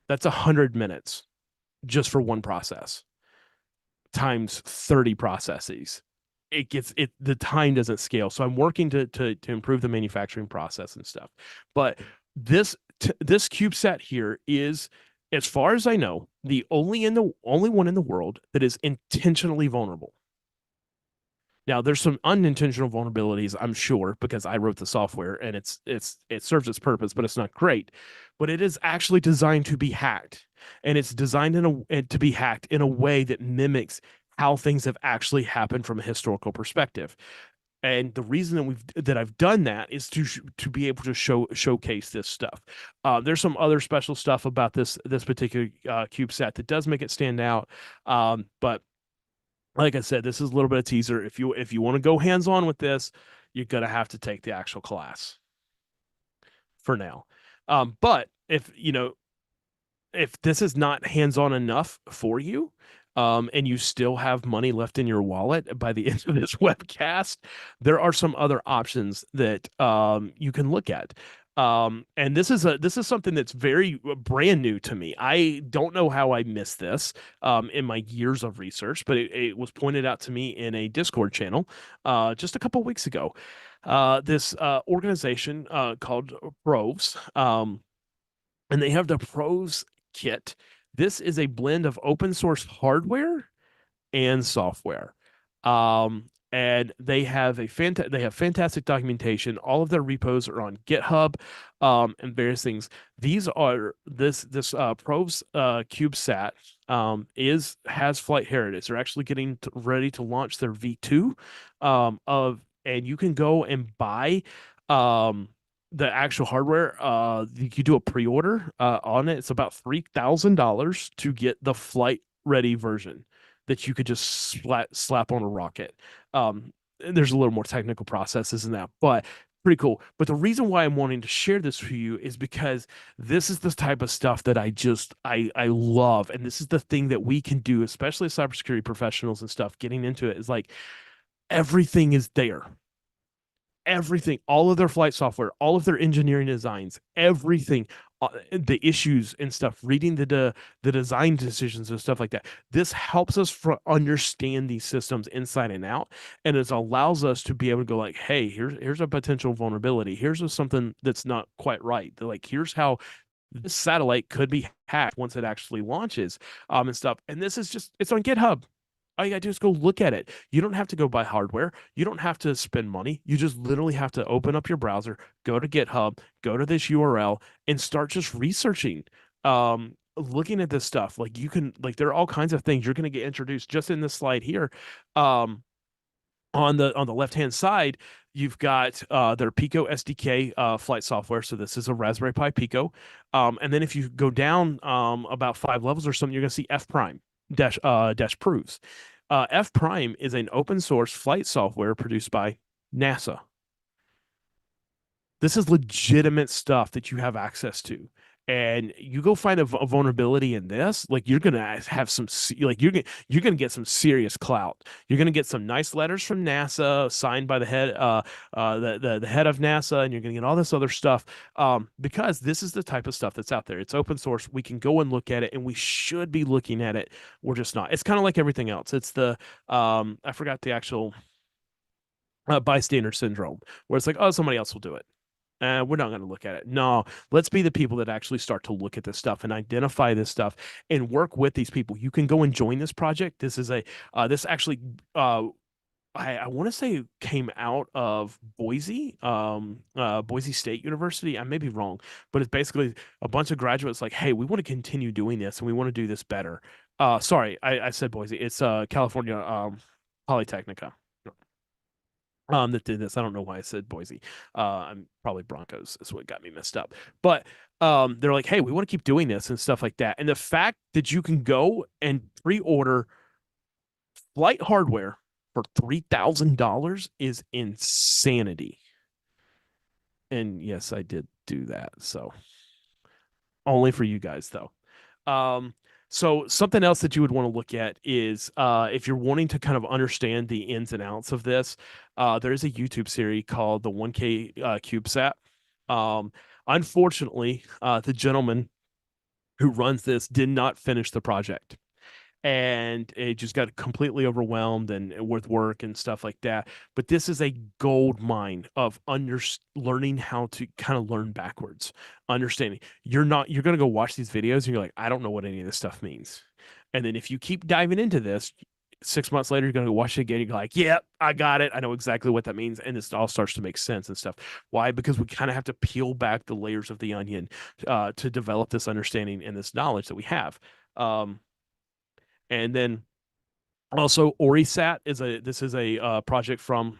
that's 100 minutes just for one process times 30 processes. The time doesn't scale. So I'm working to improve the manufacturing process and stuff. But this CubeSat here is, as far as I know, the only one in the world that is intentionally vulnerable. Now, there's some unintentional vulnerabilities, I'm sure, because I wrote the software and it serves its purpose, but it's not great. But it is actually designed to be hacked, and it's designed to be hacked in a way that mimics how things have actually happened from a historical perspective. And the reason that I've done that is to be able to showcase this stuff. There's some other special stuff about this particular CubeSat that does make it stand out, but like I said, this is a little bit of teaser. If you want to go hands-on with this, you're gonna have to take the actual class for now. But if this is not hands-on enough for you, and you still have money left in your wallet by the end of this webcast, there are some other options that you can look at. And this is something that's very brand new to me. I don't know how I missed this in my years of research, but it was pointed out to me in a Discord channel just a couple weeks ago. This organization called Proves, and they have the Proves kit. This is a blend of open source hardware and software. and they have fantastic documentation. All of their repos are on GitHub, and various things. These are this Pro's CubeSat has flight heritage. They're actually getting ready to launch their V2 and you can go and buy the actual hardware. You do a pre-order on it. It's about $3,000 to get the flight ready version that you could just slap on a rocket. There's a little more technical processes in that, but pretty cool. But the reason why I'm wanting to share this with you is because this is the type of stuff that I love, and this is the thing that we can do, especially as cybersecurity professionals and stuff. Getting into it is like everything is there. Everything, all of their flight software, all of their engineering designs, everything, the issues and stuff, reading the design decisions and stuff like that. This helps us understand these systems inside and out, and it allows us to be able to go like, hey, here's a potential vulnerability. Here's something that's not quite right. Like, here's how this satellite could be hacked once it actually launches, and stuff. And this is it's on GitHub. All you gotta do is go look at it. You don't have to go buy hardware. You don't have to spend money. You just literally have to open up your browser, go to GitHub, go to this URL, and start just researching, looking at this stuff. Like, you can, like, there are all kinds of things you're gonna get introduced just in this slide here. On the left-hand side, you've got their Pico SDK flight software. So this is a Raspberry Pi Pico. And then if you go down about 5 levels or something, you're gonna see F Prime dash proofs. F Prime is an open source flight software produced by NASA. This is legitimate stuff that you have access to. And you go find a vulnerability in this, like, you're gonna have some, like, you're gonna get some serious clout. You're gonna get some nice letters from NASA signed by the head, the head of NASA, and you're gonna get all this other stuff, because this is the type of stuff that's out there. It's open source. We can go and look at it, and we should be looking at it. We're just not. It's kind of like everything else. It's the I forgot the actual bystander syndrome, where it's like, oh, somebody else will do it. We're not going to look at it. No, let's be the people that actually start to look at this stuff and identify this stuff and work with these people. You can go and join this project. This is this actually, I want to say came out of Boise, Boise State University. I may be wrong, but it's basically a bunch of graduates like, hey, we want to continue doing this and we want to do this better. Sorry, I said Boise. It's California Polytechnica that did this. I don't know why I said Boise. I'm probably Broncos is what got me messed up. But they're like, hey, we want to keep doing this and stuff like that. And the fact that you can go and pre-order flight hardware for $3,000 is insanity. And yes, I did do that. So only for you guys though. So something else that you would want to look at is if you're wanting to kind of understand the ins and outs of this, there is a YouTube series called the 1K CubeSat. Unfortunately, the gentleman who runs this did not finish the project, and it just got completely overwhelmed and with work and stuff like that. But this is a gold mine of learning how to kind of learn backwards, understanding. You're going to go watch these videos and you're like, I don't know what any of this stuff means. And then if you keep diving into this, 6 months later, you're going to watch it again. You're like, yep, I got it. I know exactly what that means. And this all starts to make sense and stuff. Why? Because we kind of have to peel back the layers of the onion to develop this understanding and this knowledge that we have. And then also ORISAT is a project from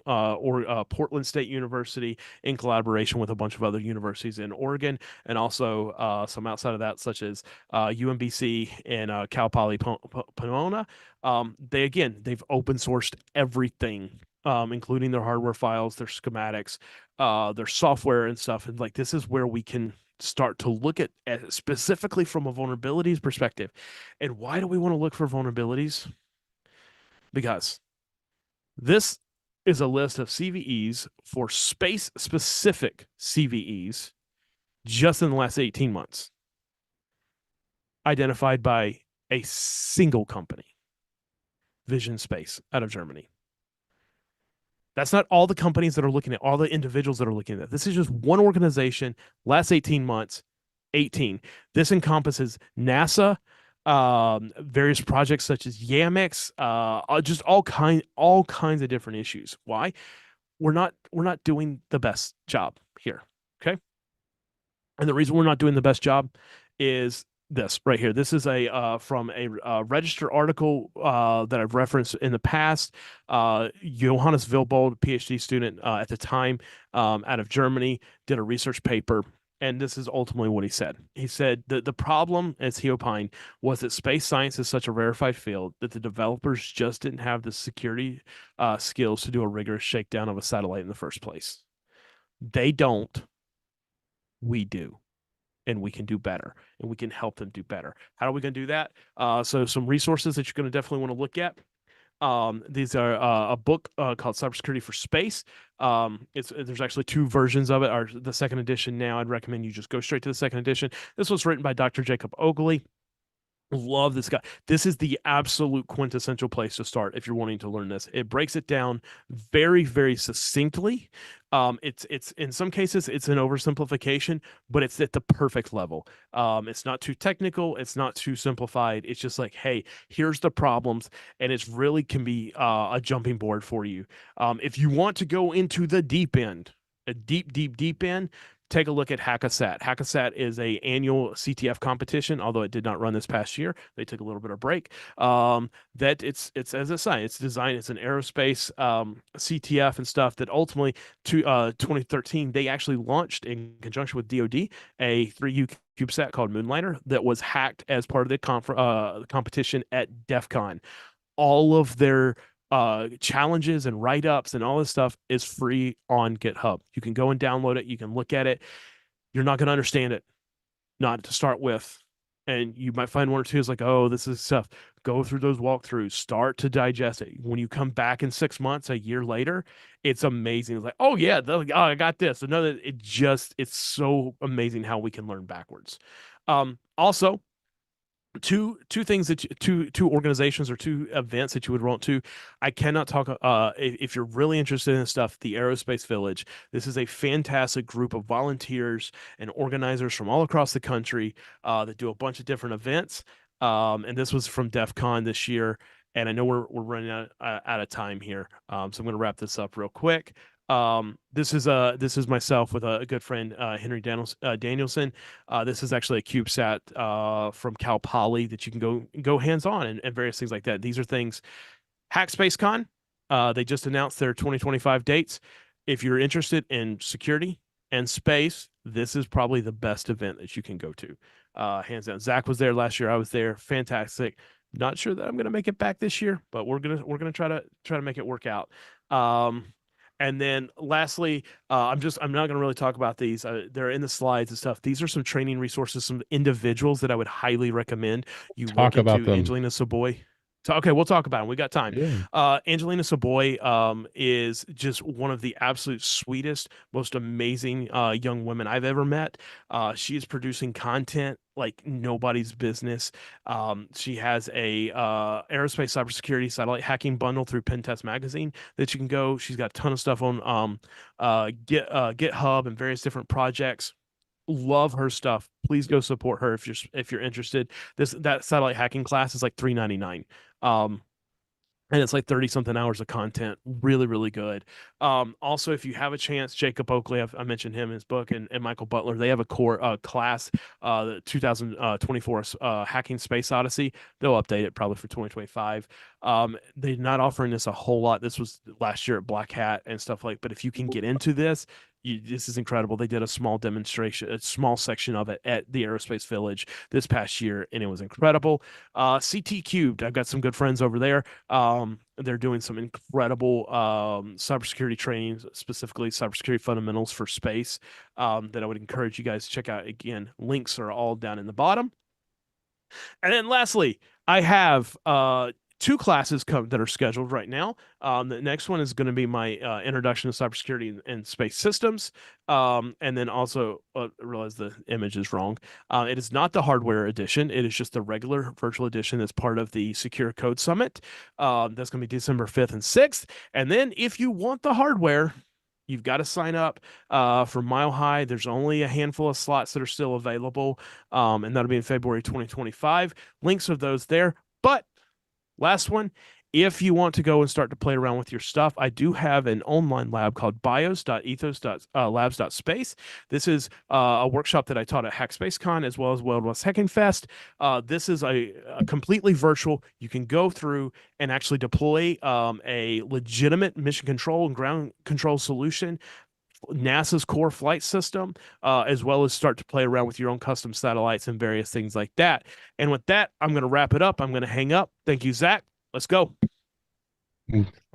Portland State University in collaboration with a bunch of other universities in Oregon, and also some outside of that, such as UMBC and Cal Poly Pomona. They've open sourced everything, including their hardware files, their schematics, their software and stuff. And like, this is where we can start to look at specifically from a vulnerabilities perspective. And why do we want to look for vulnerabilities? Because this is a list of CVEs for space-specific CVEs just in the last 18 months, identified by a single company, Vision Space, out of Germany. That's not all the companies that are looking at, all the individuals that are looking at that. This is just one organization, last 18 months, 18. This encompasses NASA, various projects such as Yamex, just all kinds of different issues. Why? We're not doing the best job here. Okay. And the reason we're not doing the best job is this right here. This is a from a registered article that I've referenced in the past. Johannes Wilbold, PhD student at the time, out of Germany, did a research paper. And this is ultimately what he said. He said that the problem, as he opined, was that space science is such a rarefied field that the developers just didn't have the security skills to do a rigorous shakedown of a satellite in the first place. They don't. We do, and we can do better, and we can help them do better. How are we going to do that? So some resources that you're going to definitely want to look at. These are a book called Cybersecurity for Space. There's actually two versions of it. Or the second edition now. I'd recommend you just go straight to the second edition. This was written by Dr. Jacob Oakley. Love this guy. This is the absolute quintessential place to start if you're wanting to learn this. It breaks it down very, very succinctly. It's in some cases it's an oversimplification, but it's at the perfect level. It's not too technical, it's not too simplified. It's just like, hey, here's the problems, and it's really can be a jumping board for you. If you want to go into the deep end, a deep end, take a look at Hackasat. Hackasat is a annual CTF competition, although it did not run this past year. They took a little bit of break. That it's as a sign, it's designed, it's an aerospace CTF and stuff that ultimately to 2013 they actually launched in conjunction with DoD a 3U CubeSat called Moonlighter that was hacked as part of the competition at DEF CON. All of their challenges and write-ups and all this stuff is free on GitHub. You can go and download it. You can look at it. You're not going to understand it, not to start with. And you might find one or two is like, oh, this is stuff. Go through those walkthroughs, start to digest it. When you come back in 6 months, a year later, it's amazing. It's like, oh yeah, I got this. Another, it's so amazing how we can learn backwards. Also, two things that two organizations or two events that you would want to. I cannot talk if you're really interested in this stuff. The Aerospace Village, this is a fantastic group of volunteers and organizers from all across the country that do a bunch of different events, and this was from DEF CON this year, and I know we're running out of time here, so I'm going to wrap this up real quick. This is myself with a good friend, Henry Danielson. This is actually a CubeSat from Cal Poly that you can go hands-on and various things like that. These are things. HackSpaceCon, they just announced their 2025 dates. If you're interested in security and space, this is probably the best event that you can go to. Hands down. Zach was there last year. I was there. Fantastic. Not sure that I'm gonna make it back this year, but we're gonna try to make it work out. And then lastly, I'm not going to really talk about these. They're in the slides and stuff. These are some training resources, some individuals that I would highly recommend you look into. Angelina Soboy. So, okay, we'll talk about it. We got time. Yeah. Angelina Soboy is just one of the absolute sweetest, most amazing young women I've ever met. She is producing content like nobody's business. She has a aerospace cybersecurity satellite hacking bundle through Pen Test Magazine that you can go. She's got a ton of stuff on GitHub and various different projects. Love her stuff. Please go support her if you're interested. That satellite hacking class is like $3.99. And it's like 30 something hours of content. Really, really good. Also, if you have a chance, Jacob Oakley, I mentioned him in his book, and Michael Butler, they have a core class, the 2024 Hacking Space Odyssey. They'll update it probably for 2025. They're not offering this a whole lot. This was last year at Black Hat and stuff like, but if you can get into this, this is incredible. They did a small demonstration, a small section of it at the Aerospace Village this past year, and it was incredible. CT Cubed, I've got some good friends over there. They're doing some incredible cybersecurity training, specifically cybersecurity fundamentals for space, that I would encourage you guys to check out. Again, links are all down in the bottom. And then lastly, I have two classes that are scheduled right now. The next one is going to be my introduction to cybersecurity and space systems. And then also, I realize the image is wrong. It is not the hardware edition. It is just the regular virtual edition that's part of the Secure Code Summit. That's going to be December 5th and 6th. And then if you want the hardware, You've got to sign up for Mile High. There's only a handful of slots that are still available, and that'll be in February 2025. Links of those there. But last one, if you want to go and start to play around with your stuff, I do have an online lab called bios.ethos.labs.space. This is a workshop that I taught at HackSpaceCon as well as Wild West Hacking Fest. This is a completely virtual. You can go through and actually deploy a legitimate mission control and ground control solution, NASA's core flight system, as well as start to play around with your own custom satellites and various things like that. And with that, I'm going to wrap it up. I'm going to hang up. Thank you, Zach. Let's go.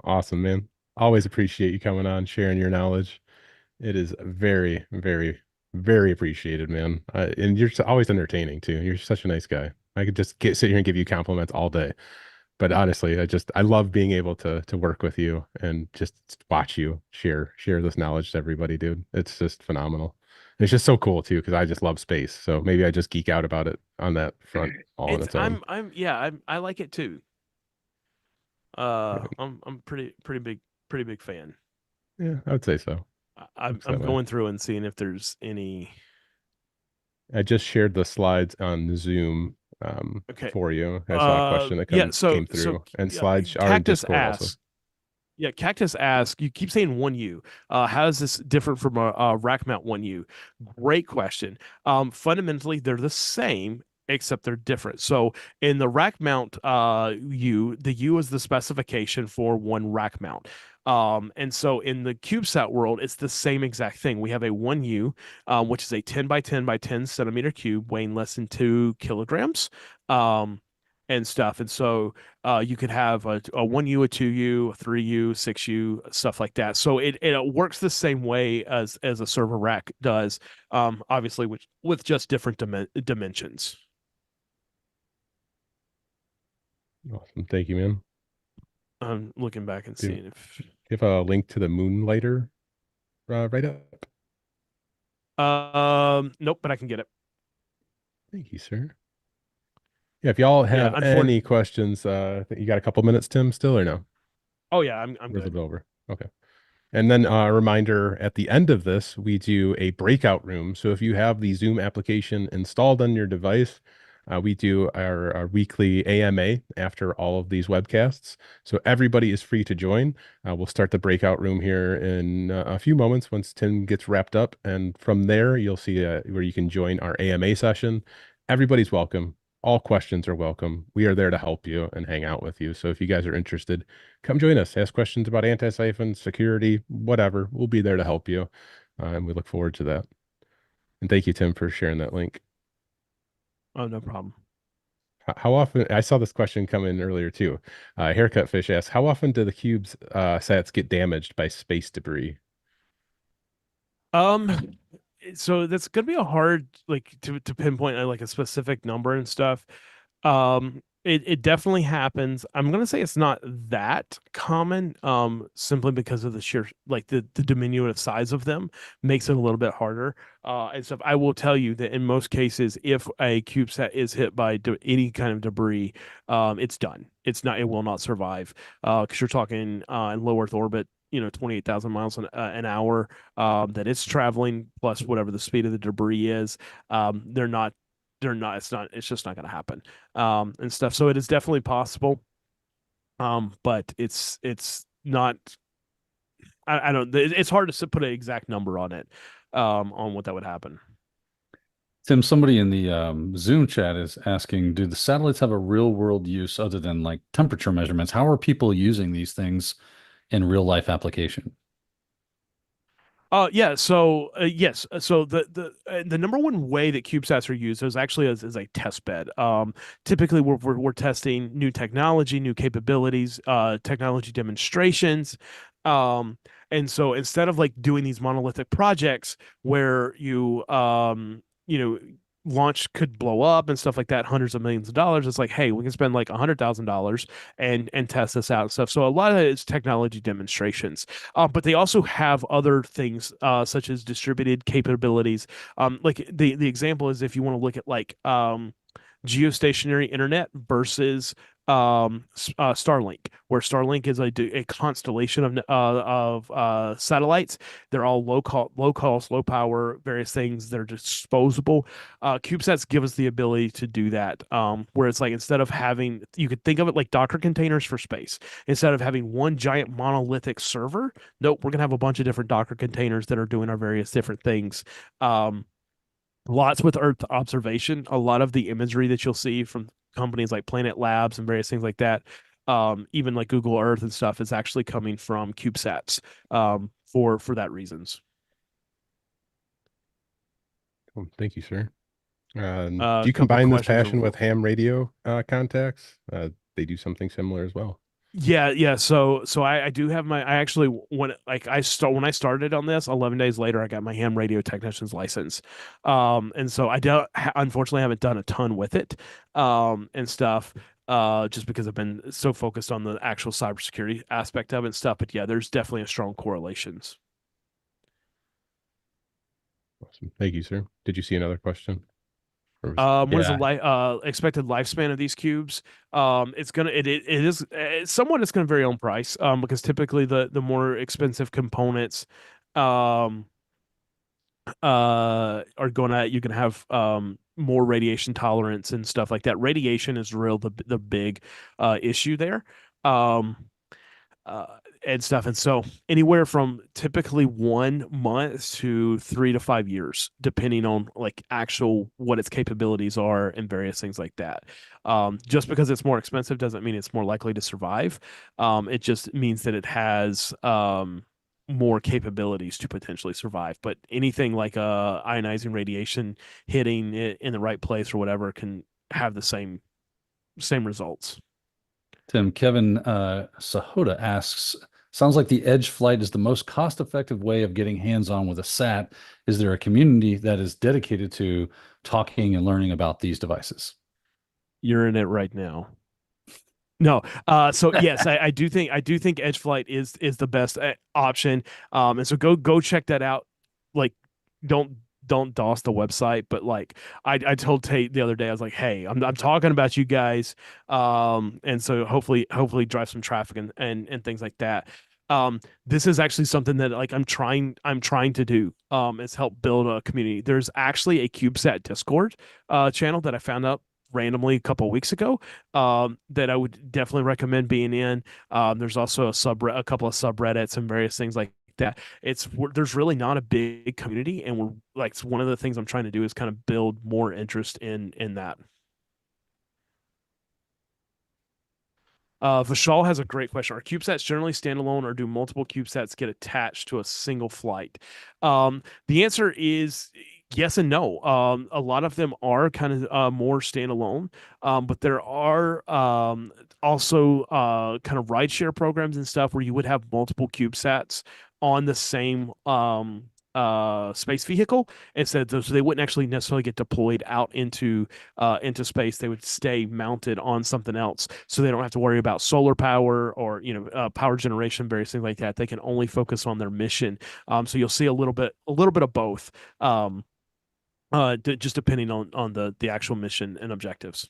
Awesome, man. Always appreciate you coming on, sharing your knowledge. It is very, very, very appreciated, man. And you're always entertaining too. You're such a nice guy. I could just sit here and give you compliments all day. But honestly, I love being able to work with you and just watch you share this knowledge to everybody, dude. It's just phenomenal. And it's just so cool too, because I just love space. So maybe I just geek out about it on that front all on It's its own. yeah, I like it too. I'm pretty big fan. Yeah, I would say so. Looks I'm that way. going through and seeing if there's any. I just shared the slides on Zoom Okay. for you. I saw a question that Yeah. came through, and Yeah, slides are in Cactus Discord also. asks. Yeah, Cactus asks, you keep saying 1U. How is this different from a rack mount 1U? Great question. Fundamentally, they're the same, except they're different. So in the rack mount U, the U is the specification for one rack mount. And so in the CubeSat world, it's the same exact thing. We have a 1U, which is a 10 by 10 by 10 centimeter cube weighing less than 2 kilograms. Um, and stuff. And so you could have a 1U, a 2U, a 3U, 6U, stuff like that. So it works the same way as a server rack does, obviously with just different dimensions. Awesome. Thank you, man. I'm looking back and Do seeing if you have a link to the Moonlighter right up? nope, but I can get it. Thank you, sir. Yeah, if y'all Yeah, have any unfortunately. questions, you got a couple minutes, Tim, still or no? Oh yeah, I'm We're a good. little bit over. Okay. And then a reminder at the end of this, we do a breakout room. So if you have the Zoom application installed on your device, we do our weekly AMA after all of these webcasts. So everybody is free to join. We'll start the breakout room here in a few moments once Tim gets wrapped up. And from there, you'll see where you can join our AMA session. Everybody's welcome. All questions are welcome. We are there to help you and hang out with you. So if you guys are interested, come join us. Ask questions about Antisyphon, security, whatever. We'll be there to help you. And we look forward to that. And thank you, Tim, for sharing that link. Oh, no problem. How often, I saw this question come in earlier too. Haircut Fish asks, how often do the cubes sats get damaged by space debris? Um, so that's gonna be a hard like to pinpoint like a specific number and stuff. It definitely happens. I'm gonna say it's not that common, simply because of the sheer like the diminutive size of them makes it a little bit harder. And stuff. I will tell you that in most cases, if a CubeSat is hit by any kind of debris, it's done. It will not survive. Because you're talking in low Earth orbit, 28,000 miles an hour that it's traveling plus whatever the speed of the debris is. They're not it's just not going to happen and stuff. So it is definitely possible, but it's not. I don't. It's hard to put an exact number on it, on what that would happen. Tim, somebody in the Zoom chat is asking, do the satellites have a real world use other than like temperature measurements? How are people using these things in real life application? Yeah. So yes. So the number one way that CubeSats are used is actually as a test bed. Typically we're testing new technology, new capabilities, technology demonstrations. Um, and so instead of like doing these monolithic projects where launch could blow up and stuff like that, hundreds of millions of dollars, it's like, hey, we can spend like $100,000 and test this out and stuff. So a lot of it is technology demonstrations. But they also have other things, such as distributed capabilities. Like the example is if you want to look at like geostationary internet versus Starlink, where Starlink is a constellation of satellites. They're all low cost, low power, various things. They're disposable. CubeSats give us the ability to do that. Where it's like instead of having, you could think of it like Docker containers for space. Instead of having one giant monolithic server, nope, we're gonna have a bunch of different Docker containers that are doing our various different things. Lots with Earth observation. A lot of the imagery that you'll see from companies like Planet Labs and various things like that, even like Google Earth and stuff, is actually coming from CubeSats for that reasons. Thank you, sir. Do A you couple combine this questions. passion with ham radio contacts? They do something similar as well. Yeah. So I do have my. I actually when I started on this, 11 days later, I got my ham radio technician's license. And so I don't unfortunately haven't done a ton with it, and stuff. Just because I've been so focused on the actual cybersecurity aspect of it and stuff. But yeah, there's definitely a strong correlations. Awesome. Thank you, sir. Did you see another question? What is the Yeah. expected lifespan of these cubes? It is somewhat it's gonna vary on price. Because typically the more expensive components, um, are gonna you're gonna have more radiation tolerance and stuff like that. Radiation is real the big issue there. Um, uh, and stuff. And so anywhere from typically 1 month to 3 to 5 years, depending on like actual what its capabilities are and various things like that. Just because it's more expensive doesn't mean it's more likely to survive. It just means that it has more capabilities to potentially survive. But anything like ionizing radiation hitting it in the right place or whatever can have the same results. Tim, Kevin Sahota asks, sounds like the edge flight is the most cost-effective way of getting hands-on with a SAT. Is there a community that is dedicated to talking and learning about these devices? You're in it right now. No, so yes, I do think edge flight is the best option. And so go check that out. Like, don't DOS the website, but like I told Tate the other day, I was like, hey, I'm talking about you guys, and so hopefully drive some traffic and things like that. This is actually something that like I'm trying to do is help build a community. There's actually a CubeSat Discord channel that I found out randomly a couple of weeks ago, that I would definitely recommend being in. There's also a couple of subreddits and various things like that. There's really not a big community, and we're like one of the things I'm trying to do is kind of build more interest in that. Vishal has a great question. Are CubeSats generally standalone, or do multiple CubeSats get attached to a single flight? The answer is yes and no. A lot of them are kind of more standalone, but there are also kind of rideshare programs and stuff where you would have multiple CubeSats on the same space vehicle instead, so they wouldn't actually necessarily get deployed out into space. They would stay mounted on something else, so they don't have to worry about solar power or power generation, various things like that. They can only focus on their mission. So you'll see a little bit of both, just depending on the actual mission and objectives.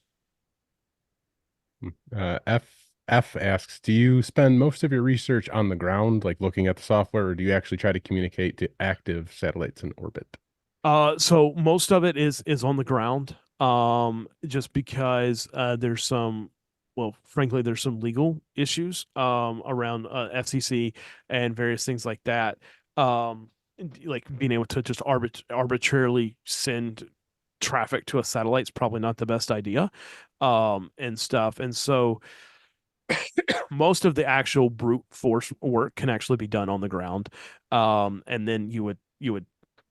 F asks, do you spend most of your research on the ground, like looking at the software, or do you actually try to communicate to active satellites in orbit? So most of it is on the ground. Just because frankly, there's some legal issues around FCC and various things like that. Like being able to just arbitrarily send traffic to a satellite is probably not the best idea, and stuff. And so most of the actual brute force work can actually be done on the ground, and then you would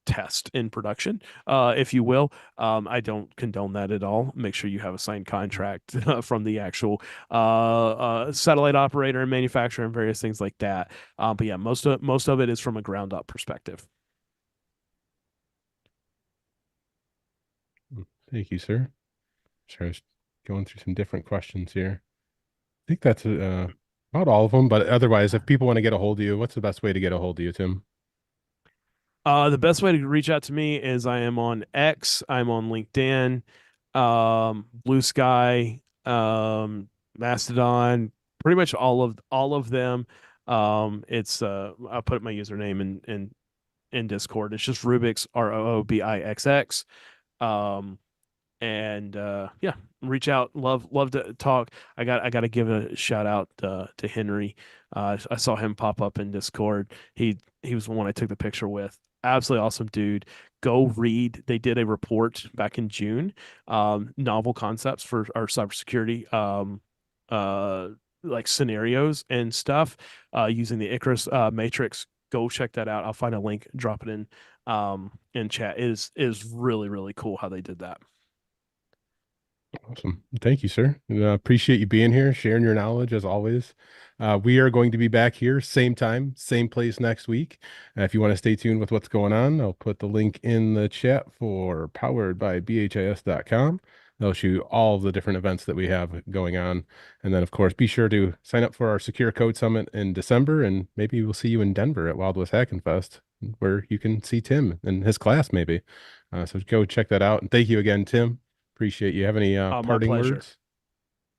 test in production, if you will. I don't condone that at all. Make sure you have a signed contract from the actual satellite operator and manufacturer and various things like that. But yeah, most of it is from a ground up perspective. Thank you, sir. Sure, I was going through some different questions here. I think that's about all of them, but otherwise, if people want to get a hold of you, what's the best way to get a hold of you, Tim? The best way to reach out to me is I am on X, I'm on LinkedIn, Blue Sky, Mastodon, pretty much all of them. It's I'll put my username in Discord. It's just Rubix, Roobixx. Um, and yeah, reach out. Love to talk. I got to give a shout out to Henry. I saw him pop up in Discord. He was the one I took the picture with. Absolutely awesome dude. Go read. They did a report back in June. Novel concepts for our cybersecurity uh like scenarios and stuff using the Icarus matrix. Go check that out. I'll find a link, drop it in chat. It is really, really cool how they did that. Awesome. Thank you, sir. Appreciate you being here, sharing your knowledge as always. We are going to be back here, same time, same place next week. If you want to stay tuned with what's going on, I'll put the link in the chat for powered by bhis.com. They'll show you all the different events that we have going on. And then, of course, be sure to sign up for our Secure Code Summit in December, and maybe we'll see you in Denver at Wild West Hacking Fest, where you can see Tim and his class, maybe. So go check that out. And thank you again, Tim. Appreciate you. Have any My parting pleasure. words?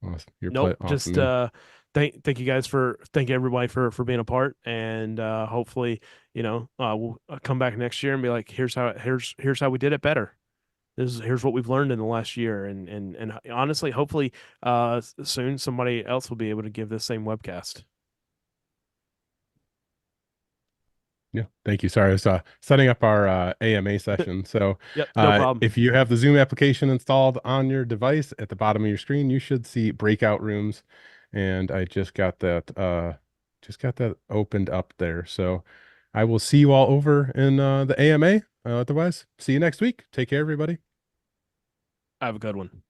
Awesome. Nope. Awesome, Just man. thank you guys thank everybody for being a part, and hopefully we'll come back next year and be like, here's how we did it better. Here's what we've learned in the last year, and honestly, hopefully soon somebody else will be able to give this same webcast. Yeah, thank you. Sorry, I was setting up our AMA session. So Yep, no problem. if you have the Zoom application installed on your device, at the bottom of your screen, you should see breakout rooms. And I just got that opened up there. So I will see you all over in the AMA. Otherwise, see you next week. Take care, everybody. Have a good one.